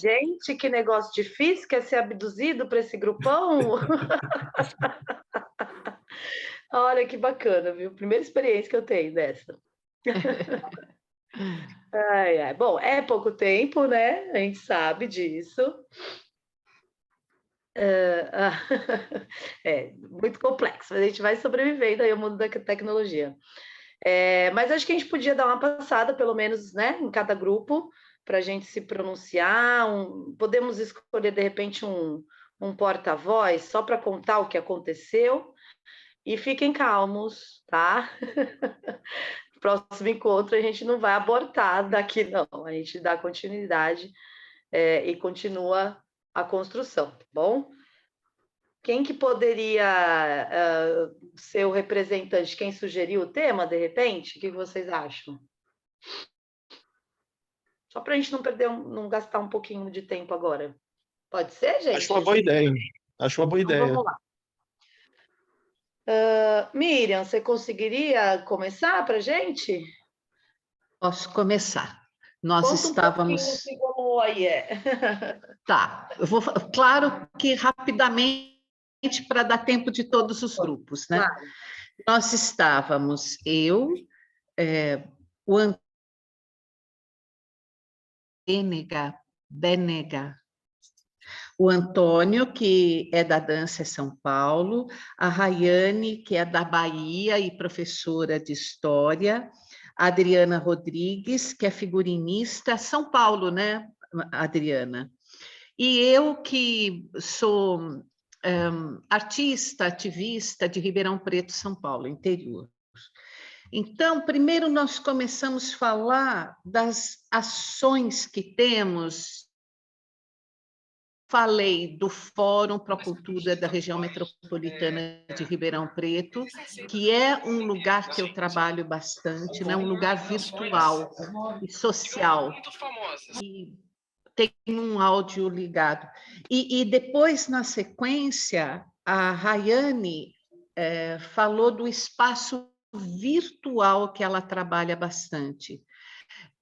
Gente, que negócio difícil, quer ser abduzido para esse grupão? Olha que bacana, viu? Primeira experiência que eu tenho dessa. Ai, ai. Bom, é pouco tempo, né? A gente sabe disso. É muito complexo, mas a gente vai sobrevivendo aí ao mundo da tecnologia. Mas acho que a gente podia dar uma passada, pelo menos, né, em cada grupo, para a gente se pronunciar. Podemos escolher, de repente, um porta-voz só para contar o que aconteceu. E fiquem calmos, tá? Próximo encontro a gente não vai abortar daqui, não. A gente dá continuidade e continua a construção, tá bom? Quem que poderia ser o representante? Quem sugeriu o tema, de repente? O que vocês acham? Só para a gente não perder, não gastar um pouquinho de tempo agora. Pode ser, gente? Acho uma boa ideia. Acho uma boa Então, ideia. vamos lá. Miriam, você conseguiria começar para a gente? Posso começar. Nós estávamos... Como aí é. Tá, eu vou... Claro que rapidamente, para dar tempo de todos os grupos, né? Claro. Nós estávamos, eu, o Benega, o Antônio, que é da Dança São Paulo, a Rayane, que é da Bahia e professora de História, a Adriana Rodrigues, que é figurinista, São Paulo, né, Adriana? E eu, que sou artista, ativista de Ribeirão Preto, São Paulo, interior. Então, primeiro nós começamos a falar das ações que temos. Falei do Fórum Pro Cultura da região metropolitana de Ribeirão Preto, que é um lugar que eu trabalho bastante, né? Um lugar virtual e social. E tem um áudio ligado. E depois, na sequência, a Rayane falou do espaço virtual que ela trabalha bastante.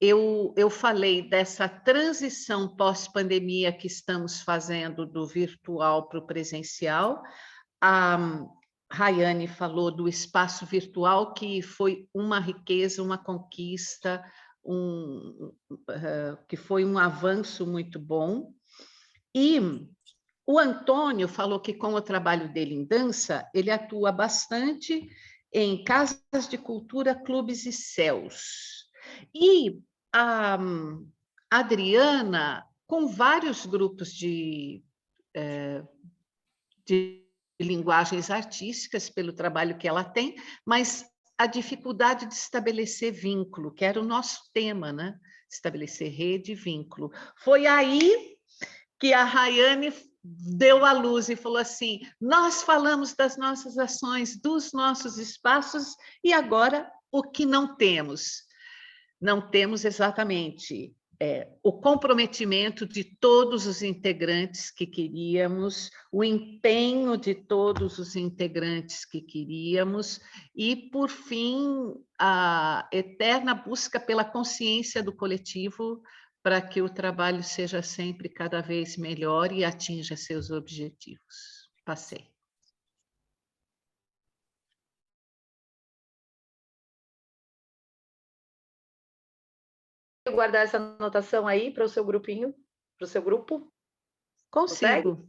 Eu falei dessa transição pós-pandemia que estamos fazendo do virtual para o presencial. A Rayane falou do espaço virtual, que foi uma riqueza, uma conquista, que foi um avanço muito bom. E o Antônio falou que, com o trabalho dele em dança, ele atua bastante em casas de cultura, clubes e céus. E a Adriana, com vários grupos de linguagens artísticas, pelo trabalho que ela tem, mas a dificuldade de estabelecer vínculo, que era o nosso tema, né? Estabelecer rede e vínculo. Foi aí que a Rayane deu à luz e falou assim: nós falamos das nossas ações, dos nossos espaços, e agora o que não temos? Não temos exatamente o comprometimento de todos os integrantes que queríamos, o empenho de todos os integrantes que queríamos, e, por fim, a eterna busca pela consciência do coletivo para que o trabalho seja sempre cada vez melhor e atinja seus objetivos. Passei. Guardar essa anotação aí para o seu grupinho, para o seu grupo? Consigo. Consegue?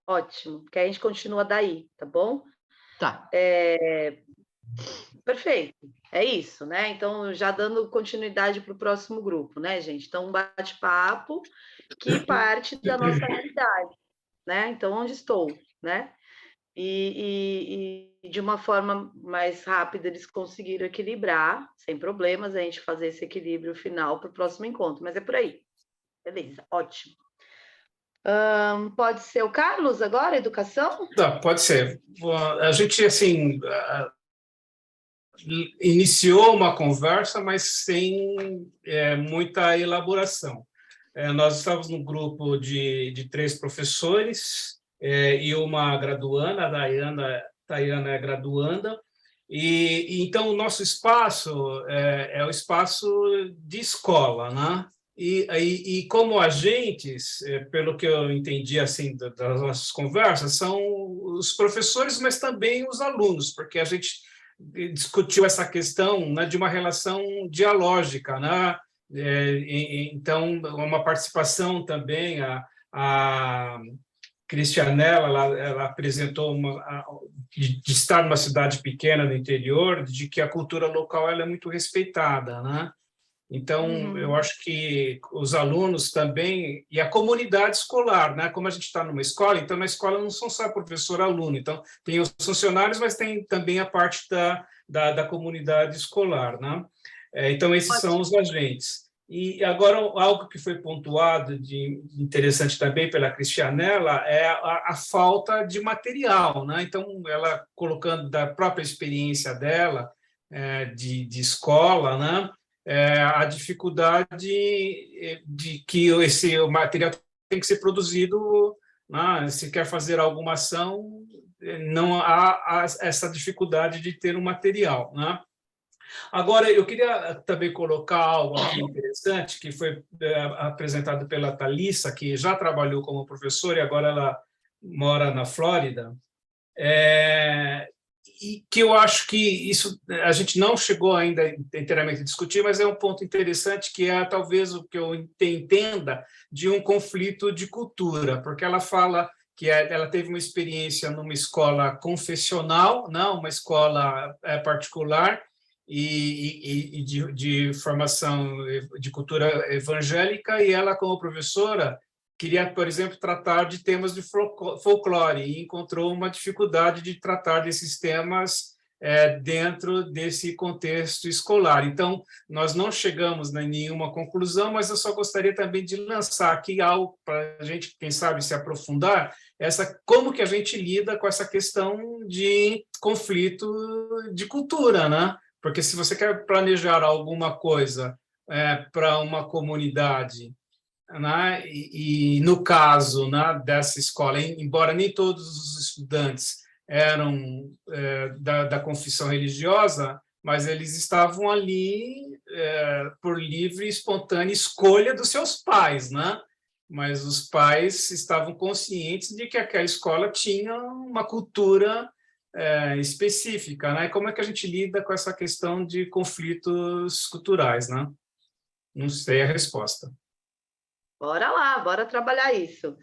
Ótimo, porque a gente continua daí, tá bom? Tá. Perfeito, é isso, né? Então, já dando continuidade para o próximo grupo, né, gente? Então, um bate-papo que parte da nossa realidade, né? Então, onde estou, né? E de uma forma mais rápida eles conseguiram equilibrar, sem problemas, a gente fazer esse equilíbrio final para o próximo encontro, mas é por aí. Beleza, ótimo. Pode ser o Carlos agora, educação? Não, pode ser. A gente, assim, iniciou uma conversa, mas sem muita elaboração. Nós estávamos num grupo de 3 professores, e uma graduanda, a Tayana é graduanda, e então o nosso espaço é o espaço de escola, né? E como agentes, pelo que eu entendi assim das nossas conversas, são os professores, mas também os alunos, porque a gente discutiu essa questão, né, de uma relação dialógica, né? Então, uma participação também, a Cristianella, ela apresentou de estar numa cidade pequena no interior, de que a cultura local ela é muito respeitada, né? Então, eu acho que os alunos também, e a comunidade escolar, né? Como a gente está numa escola, então na escola não são só professor e aluno, então tem os funcionários, mas tem também a parte da comunidade escolar, né? Então, esses são os agentes. E agora, algo que foi pontuado de interessante também pela Cristianella é a falta de material, né? Então, ela colocando da própria experiência dela, de escola, né? A dificuldade de que o material tem que ser produzido, né? Se quer fazer alguma ação, não há essa dificuldade de ter um material, né? Agora, eu queria também colocar algo aqui interessante, que foi apresentado pela Thalissa, que já trabalhou como professora e agora ela mora na Flórida, e que eu acho que isso a gente não chegou ainda inteiramente a discutir, mas é um ponto interessante, que é talvez o que eu entenda de um conflito de cultura, porque ela fala que ela teve uma experiência numa escola confessional, não, uma escola particular, e de formação de cultura evangélica, e ela, como professora, queria, por exemplo, tratar de temas de folclore, e encontrou uma dificuldade de tratar desses temas dentro desse contexto escolar. Então, nós não chegamos a nenhuma conclusão, mas eu só gostaria também de lançar aqui algo para a gente, quem sabe, se aprofundar, como que a gente lida com essa questão de conflito de cultura, né? Porque se você quer planejar alguma coisa para uma comunidade, né, e no caso, né, dessa escola, embora nem todos os estudantes eram da confissão religiosa, mas eles estavam ali por livre e espontânea escolha dos seus pais, né? Mas os pais estavam conscientes de que aquela escola tinha uma cultura específica, né? Como é que a gente lida com essa questão de conflitos culturais, né? Não sei a resposta. Bora lá, bora trabalhar isso.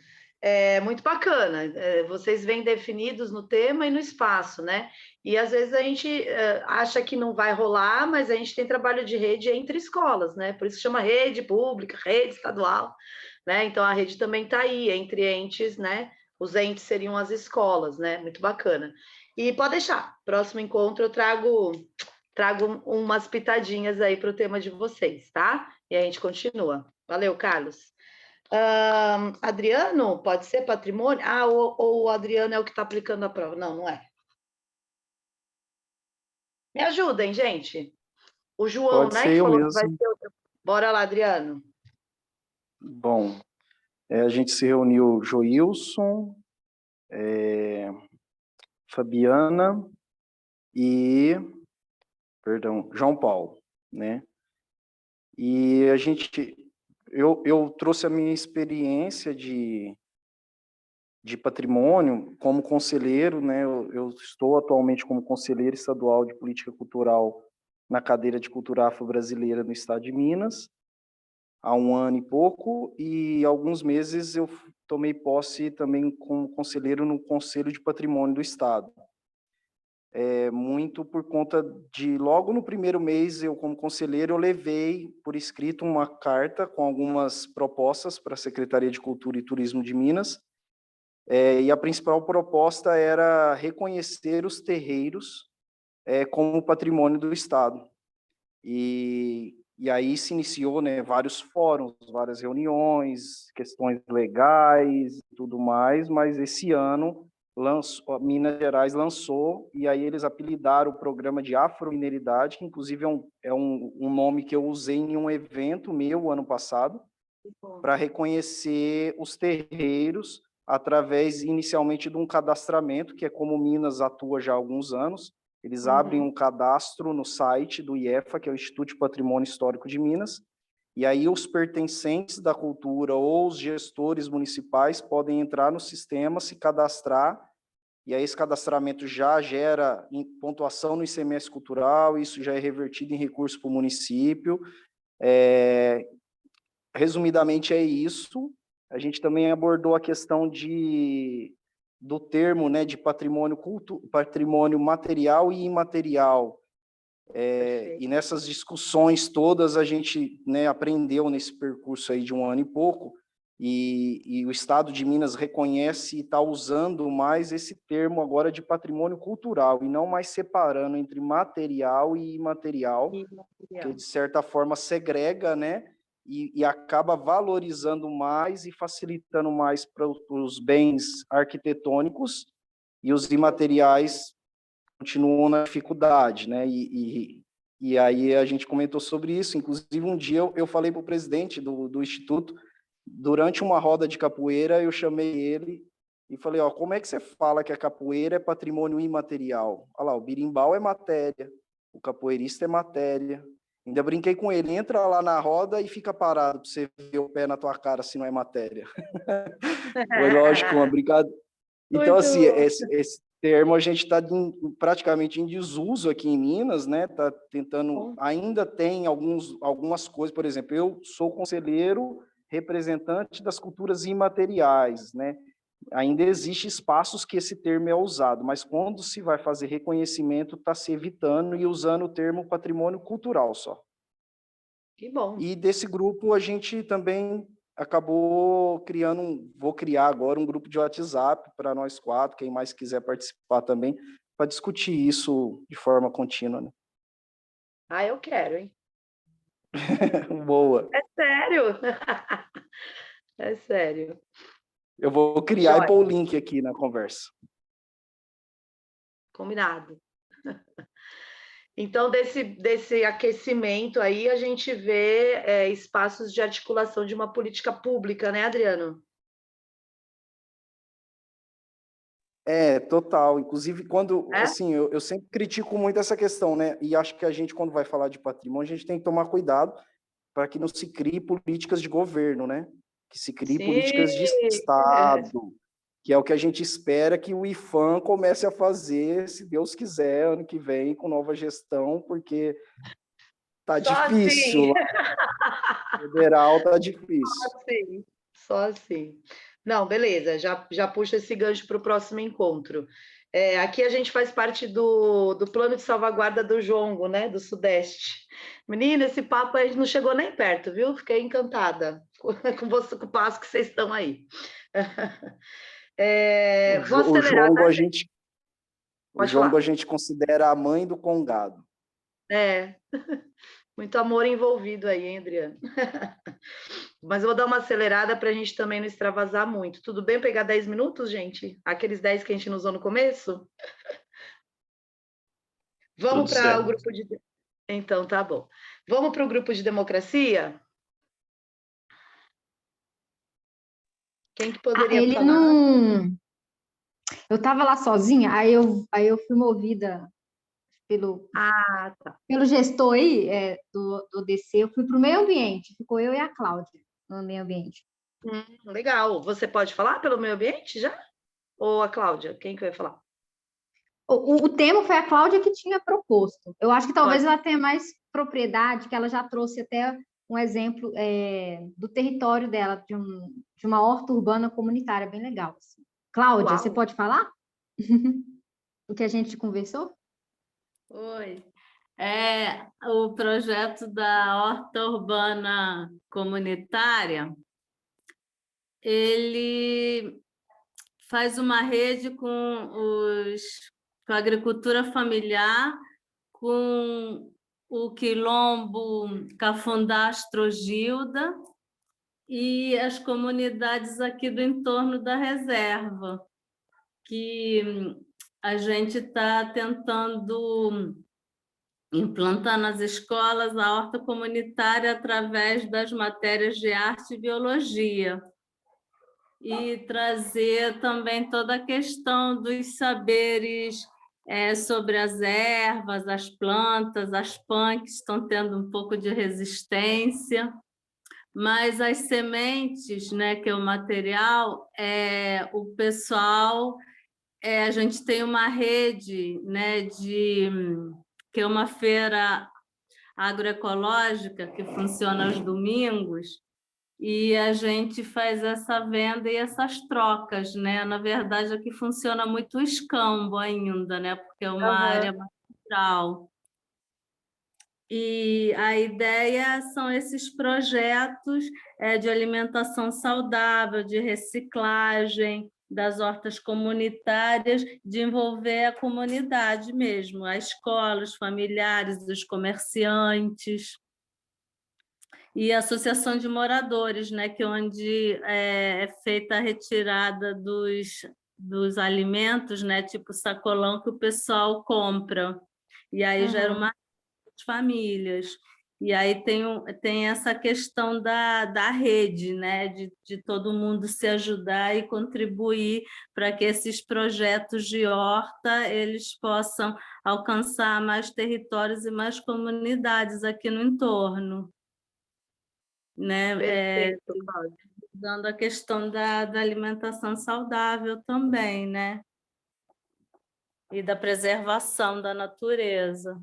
Muito bacana, vocês vêm definidos no tema e no espaço, né? E às vezes a gente acha que não vai rolar, mas a gente tem trabalho de rede entre escolas, né? Por isso chama rede pública, rede estadual, né? Então a rede também está aí, entre entes, né? Os entes seriam as escolas, né? Muito bacana. E pode deixar, próximo encontro eu trago umas pitadinhas aí para o tema de vocês, tá? E a gente continua. Valeu, Carlos. Adriano, pode ser patrimônio? Ou o Adriano é o que está aplicando a prova? Não, não é. Me ajudem, gente. O João, Pode né? ser Que eu falou mesmo. que vai ser. Bora lá, Adriano. Bom, a gente se reuniu Joilson, Fabiana e, João Paulo, né? E eu trouxe a minha experiência de patrimônio como conselheiro, né? Eu estou atualmente como conselheiro estadual de política cultural na cadeira de cultura afro-brasileira no estado de Minas, há 1 ano e pouco, e há alguns meses eu tomei posse também como conselheiro no Conselho de Patrimônio do Estado. Muito por conta de, logo no primeiro mês, eu como conselheiro, eu levei por escrito uma carta com algumas propostas para a Secretaria de Cultura e Turismo de Minas, e a principal proposta era reconhecer os terreiros como patrimônio do Estado. E aí se iniciou, né, vários fóruns, várias reuniões, questões legais e tudo mais, mas esse ano Minas Gerais lançou, e aí eles apelidaram o programa de Afromineridade, que inclusive é um nome que eu usei em um evento meu ano passado, para reconhecer os terreiros através inicialmente de um cadastramento, que é como Minas atua já há alguns anos. Eles abrem um cadastro no site do IEFA, que é o Instituto de Patrimônio Histórico de Minas, e aí os pertencentes da cultura ou os gestores municipais podem entrar no sistema, se cadastrar, e aí esse cadastramento já gera pontuação no ICMS cultural, isso já é revertido em recurso para o município. Resumidamente é isso. A gente também abordou a questão do termo, né, de patrimônio material e imaterial. E nessas discussões todas a gente, né, aprendeu nesse percurso aí de 1 ano e pouco, e o Estado de Minas reconhece e está usando mais esse termo agora de patrimônio cultural, e não mais separando entre material e imaterial, que de certa forma segrega, né, e acaba valorizando mais e facilitando mais para os bens arquitetônicos, e os imateriais continuam na dificuldade, né? E aí a gente comentou sobre isso. Inclusive, um dia eu falei para o presidente do Instituto, durante uma roda de capoeira, eu chamei ele e falei, ó, como é que você fala que a capoeira é patrimônio imaterial? Olha lá, o birimbau é matéria, o capoeirista é matéria. Ainda brinquei com ele, entra lá na roda e fica parado para você ver o pé na tua cara se não é matéria. Foi lógico, uma brincadeira. Então, assim, esse termo a gente está praticamente em desuso aqui em Minas, né? Está tentando, ainda tem algumas coisas, por exemplo, eu sou conselheiro representante das culturas imateriais, né? Ainda existe espaços que esse termo é usado, mas quando se vai fazer reconhecimento, está se evitando e usando o termo patrimônio cultural só. Que bom. E desse grupo a gente também acabou criando, vou criar agora um grupo de WhatsApp para nós 4, quem mais quiser participar também, para discutir isso de forma contínua, né? Ah, eu quero, hein? Boa. É sério? É sério. Eu vou criar e pôr o link aqui na conversa. Combinado. Então, desse aquecimento aí, a gente vê espaços de articulação de uma política pública, né, Adriano? Total. Inclusive, assim, eu sempre critico muito essa questão, né? E acho que a gente, quando vai falar de patrimônio, a gente tem que tomar cuidado para que não se crie políticas de governo, né? Que se crie políticas de Estado, que é o que a gente espera que o IPHAN comece a fazer, se Deus quiser, ano que vem, com nova gestão, porque tá difícil. Assim. Federal tá difícil. Só assim. Não, beleza, já puxa esse gancho para o próximo encontro. Aqui a gente faz parte do plano de salvaguarda do Jongo, né, do Sudeste. Menina, esse papo a gente não chegou nem perto, viu? Fiquei encantada com você, com o passo que vocês estão aí. Vou acelerar. O Jongo a gente considera a mãe do Congado. Muito amor envolvido aí, hein, Adriano? Mas eu vou dar uma acelerada para a gente também não extravasar muito. Tudo bem pegar 10 minutos, gente? Aqueles 10 que a gente não usou no começo? Vamos para o grupo de... Então, tá bom. Vamos para o grupo de democracia? Quem que poderia falar? Não... Eu estava lá sozinha, aí eu fui movida pelo gestor aí do DC, eu fui para o meio ambiente, ficou eu e a Cláudia no meio ambiente. Legal. Você pode falar pelo meio ambiente já? Ou a Cláudia? Quem que vai falar? O tema foi a Cláudia que tinha proposto. Eu acho que talvez ela tenha mais propriedade, que ela já trouxe até um exemplo do território dela, de uma horta urbana comunitária, bem legal. Assim. Cláudia, você pode falar? O que a gente conversou? Oi. O projeto da horta urbana comunitária, ele faz uma rede com a agricultura familiar, com o quilombo Cafundá Astrogilda e as comunidades aqui do entorno da reserva, que a gente está tentando implantar nas escolas a horta comunitária através das matérias de arte e biologia. E trazer também toda a questão dos saberes sobre as ervas, as plantas, as punks estão tendo um pouco de resistência. mas as sementes, né, que é o material, o pessoal, a gente tem uma rede, né, que é uma feira agroecológica que funciona aos domingos, e a gente faz essa venda e essas trocas, né? Na verdade, aqui funciona muito o escambo ainda, né? Porque é uma área mais rural. E a ideia são esses projetos de alimentação saudável, de reciclagem das hortas comunitárias, de envolver a comunidade mesmo, a escola, os familiares, os comerciantes. E a associação de moradores, né, que é onde é feita a retirada dos alimentos, né, tipo sacolão que o pessoal compra. E aí gera uma famílias. E aí tem essa questão da rede, né? De todo mundo se ajudar e contribuir para que esses projetos de horta eles possam alcançar mais territórios e mais comunidades aqui no entorno. Né? Perfeito, Cláudia. Dando a questão da alimentação saudável também, né? E da preservação da natureza.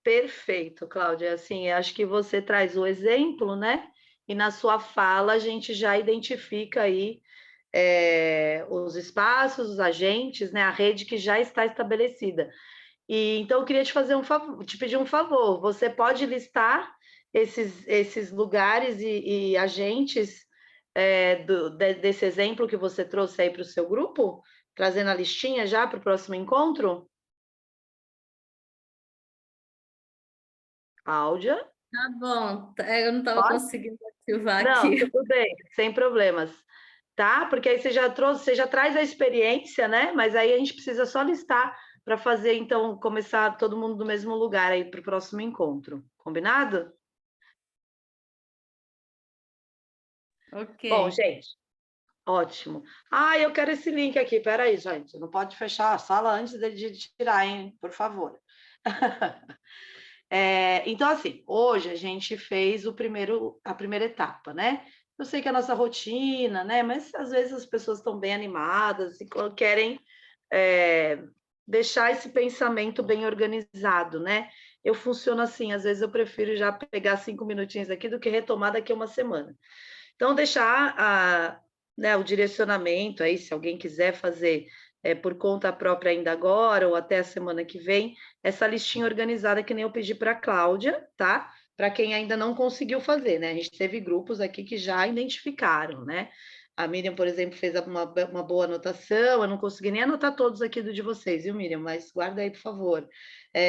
Perfeito, Cláudia. Assim, acho que você traz o exemplo, né? E na sua fala a gente já identifica aí os espaços, os agentes, né? A rede que já está estabelecida. E então eu queria te fazer te pedir um favor. Você pode listar esses lugares e agentes desse exemplo que você trouxe aí para o seu grupo, trazendo a listinha já para o próximo encontro? Cláudia? Tá bom, eu não estava conseguindo ativar não, aqui. Não, tudo bem, sem problemas. Tá? Porque aí você já traz a experiência, né? Mas aí a gente precisa só listar para fazer, então, começar todo mundo no mesmo lugar aí para o próximo encontro. Combinado? Ok. Bom, gente, ótimo. Eu quero esse link aqui. Peraí, gente, não pode fechar a sala antes de tirar, hein? Por favor. Então, assim, hoje a gente fez a primeira etapa, né? Eu sei que é a nossa rotina, né? Mas às vezes as pessoas estão bem animadas e querem deixar esse pensamento bem organizado, né? Eu funciono assim, às vezes eu prefiro já pegar 5 minutinhos aqui do que retomar daqui a uma semana. Então, deixar o direcionamento aí, se alguém quiser fazer por conta própria ainda agora, ou até a semana que vem, essa listinha organizada que nem eu pedi para a Cláudia, tá? Para quem ainda não conseguiu fazer, né? A gente teve grupos aqui que já identificaram, né? A Miriam, por exemplo, fez uma boa anotação, eu não consegui nem anotar todos aqui do de vocês, viu, Miriam? Mas guarda aí, por favor.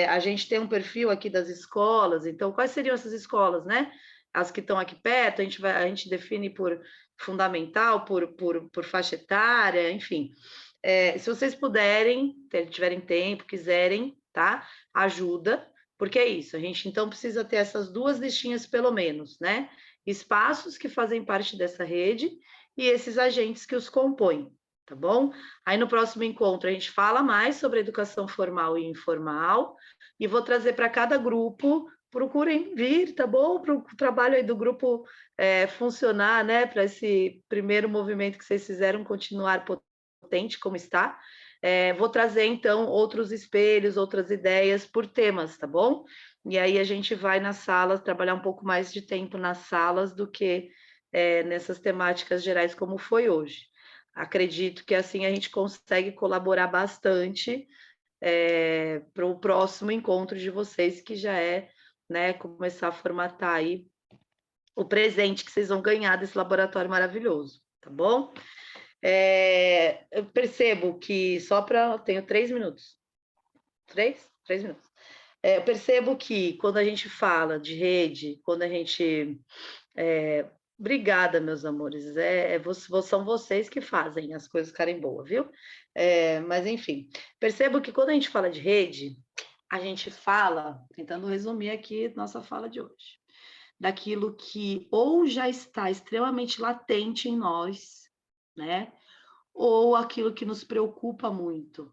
A gente tem um perfil aqui das escolas, então quais seriam essas escolas, né? As que estão aqui perto, a gente define por fundamental, por faixa etária, enfim. Se vocês puderem, tiverem tempo, quiserem, tá? Ajuda, porque é isso, a gente então precisa ter essas duas listinhas pelo menos, né? Espaços que fazem parte dessa rede e esses agentes que os compõem, tá bom? Aí no próximo encontro a gente fala mais sobre educação formal e informal e vou trazer para cada grupo, procurem vir, tá bom? Para o trabalho aí do grupo funcionar, né? Para esse primeiro movimento que vocês fizeram continuar potente como está. Vou trazer, então, outros espelhos, outras ideias por temas, tá bom? E aí a gente vai nas salas, trabalhar um pouco mais de tempo nas salas do que nessas temáticas gerais como foi hoje. Acredito que assim a gente consegue colaborar bastante para o próximo encontro de vocês, que já né, começar a formatar aí o presente que vocês vão ganhar desse laboratório maravilhoso, tá bom? Eu percebo que tenho 3 minutos. 3 minutos. Eu percebo que quando a gente fala de rede, quando a gente... Obrigada, meus amores. São vocês que fazem as coisas ficarem boas, viu? Mas, enfim, percebo que quando a gente fala de rede, a gente fala, tentando resumir aqui nossa fala de hoje, daquilo que ou já está extremamente latente em nós, né? Ou aquilo que nos preocupa muito.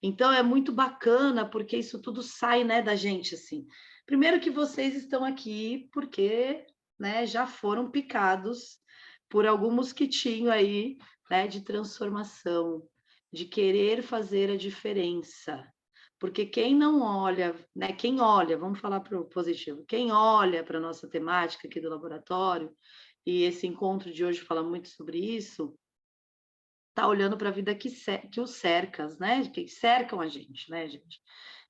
Então, é muito bacana, porque isso tudo sai, né, da gente, assim. Primeiro que vocês estão aqui porque, né, já foram picados por algum mosquitinho aí, né, de transformação, de querer fazer a diferença. Porque quem não olha, né, quem olha, vamos falar para o positivo, quem olha para a nossa temática aqui do laboratório, e esse encontro de hoje fala muito sobre isso, está olhando para a vida que os cerca, né, que cercam a gente, né, gente?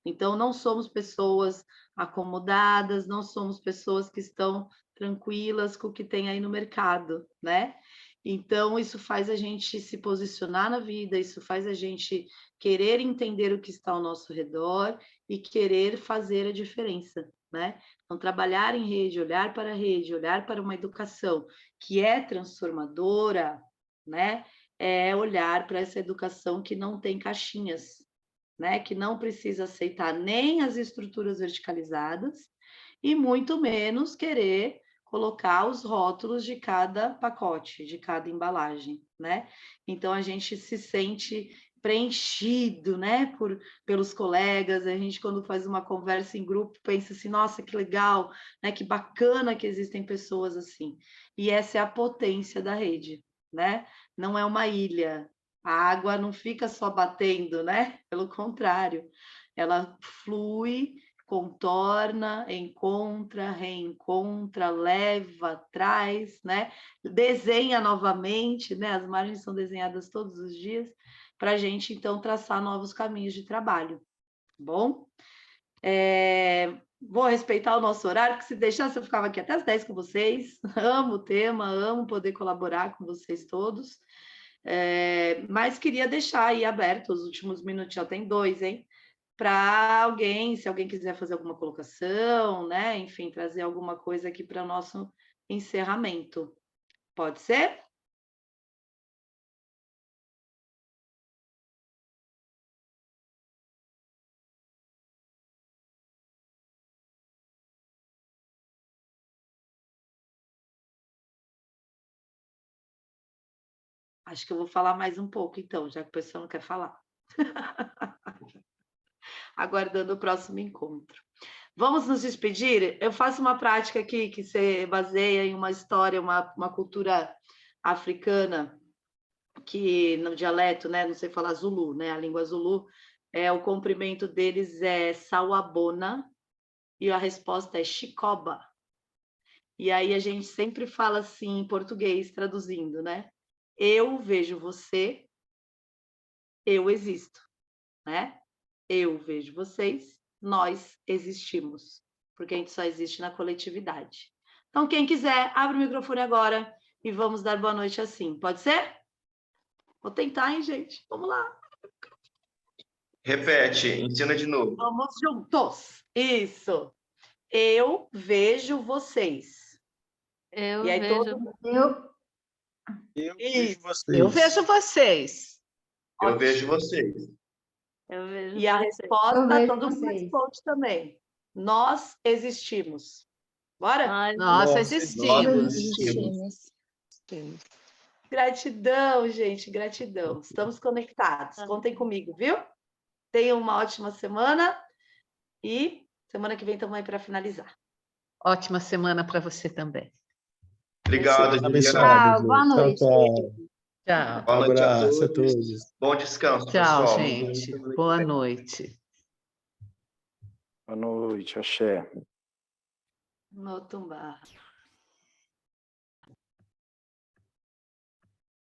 Então, não somos pessoas acomodadas, não somos pessoas que estão tranquilas com o que tem aí no mercado, né? Então, isso faz a gente se posicionar na vida, isso faz a gente querer entender o que está ao nosso redor e querer fazer a diferença, né? Então, trabalhar em rede, olhar para a rede, olhar para uma educação que é transformadora, né? É olhar para essa educação que não tem caixinhas, né? Que não precisa aceitar nem as estruturas verticalizadas e muito menos querer colocar os rótulos de cada pacote, de cada embalagem, né? Então, a gente se sente preenchido, né, pelos colegas, a gente quando faz uma conversa em grupo pensa assim, nossa, que legal, né, que bacana que existem pessoas assim, e essa é a potência da rede, né, não é uma ilha, a água não fica só batendo, né, pelo contrário, ela flui, contorna, encontra, reencontra, leva, traz, né? Desenha novamente, né? As margens são desenhadas todos os dias para a gente, então, traçar novos caminhos de trabalho, tá bom? Vou respeitar o nosso horário, porque se deixasse eu ficava aqui até as 10 com vocês. Amo o tema, amo poder colaborar com vocês todos. Mas queria deixar aí aberto os últimos minutos, já tem 2, hein? Para alguém, se alguém quiser fazer alguma colocação, né? Enfim, trazer alguma coisa aqui para o nosso encerramento. Pode ser? Acho que eu vou falar mais um pouco, então, já que o pessoal não quer falar. Aguardando o próximo encontro. Vamos nos despedir? Eu faço uma prática aqui que se baseia em uma história, uma cultura africana, que no dialeto, né, não sei falar Zulu, né, a língua Zulu, o comprimento deles é Sawabona, e a resposta é Chicoba. E aí a gente sempre fala assim em português, traduzindo, né? Eu vejo você, eu existo, né? Eu vejo vocês, nós existimos, porque a gente só existe na coletividade. Então, quem quiser, abre o microfone agora e vamos dar boa noite assim. Pode ser? Vou tentar, hein, gente? Vamos lá. Repete, ensina de novo. Vamos juntos. Isso. Eu vejo vocês. Eu e aí, vejo. Eu vejo vocês. Eu vejo vocês. Eu vejo vocês. Eu vejo E a vocês. resposta, todo mundo responde também. Nós existimos. Bora? Nós existimos. Gratidão, gente, gratidão. Estamos conectados. Contem comigo, viu? Tenham uma ótima semana e semana que vem estamos aí para finalizar. Ótima semana para você também. Obrigado, Tchau, boa noite. Tchau. Boa noite a Abraço a todos. todos. Bom descanso, Tchau, pessoal. gente. Boa noite. Boa noite, axé. No Tumbar.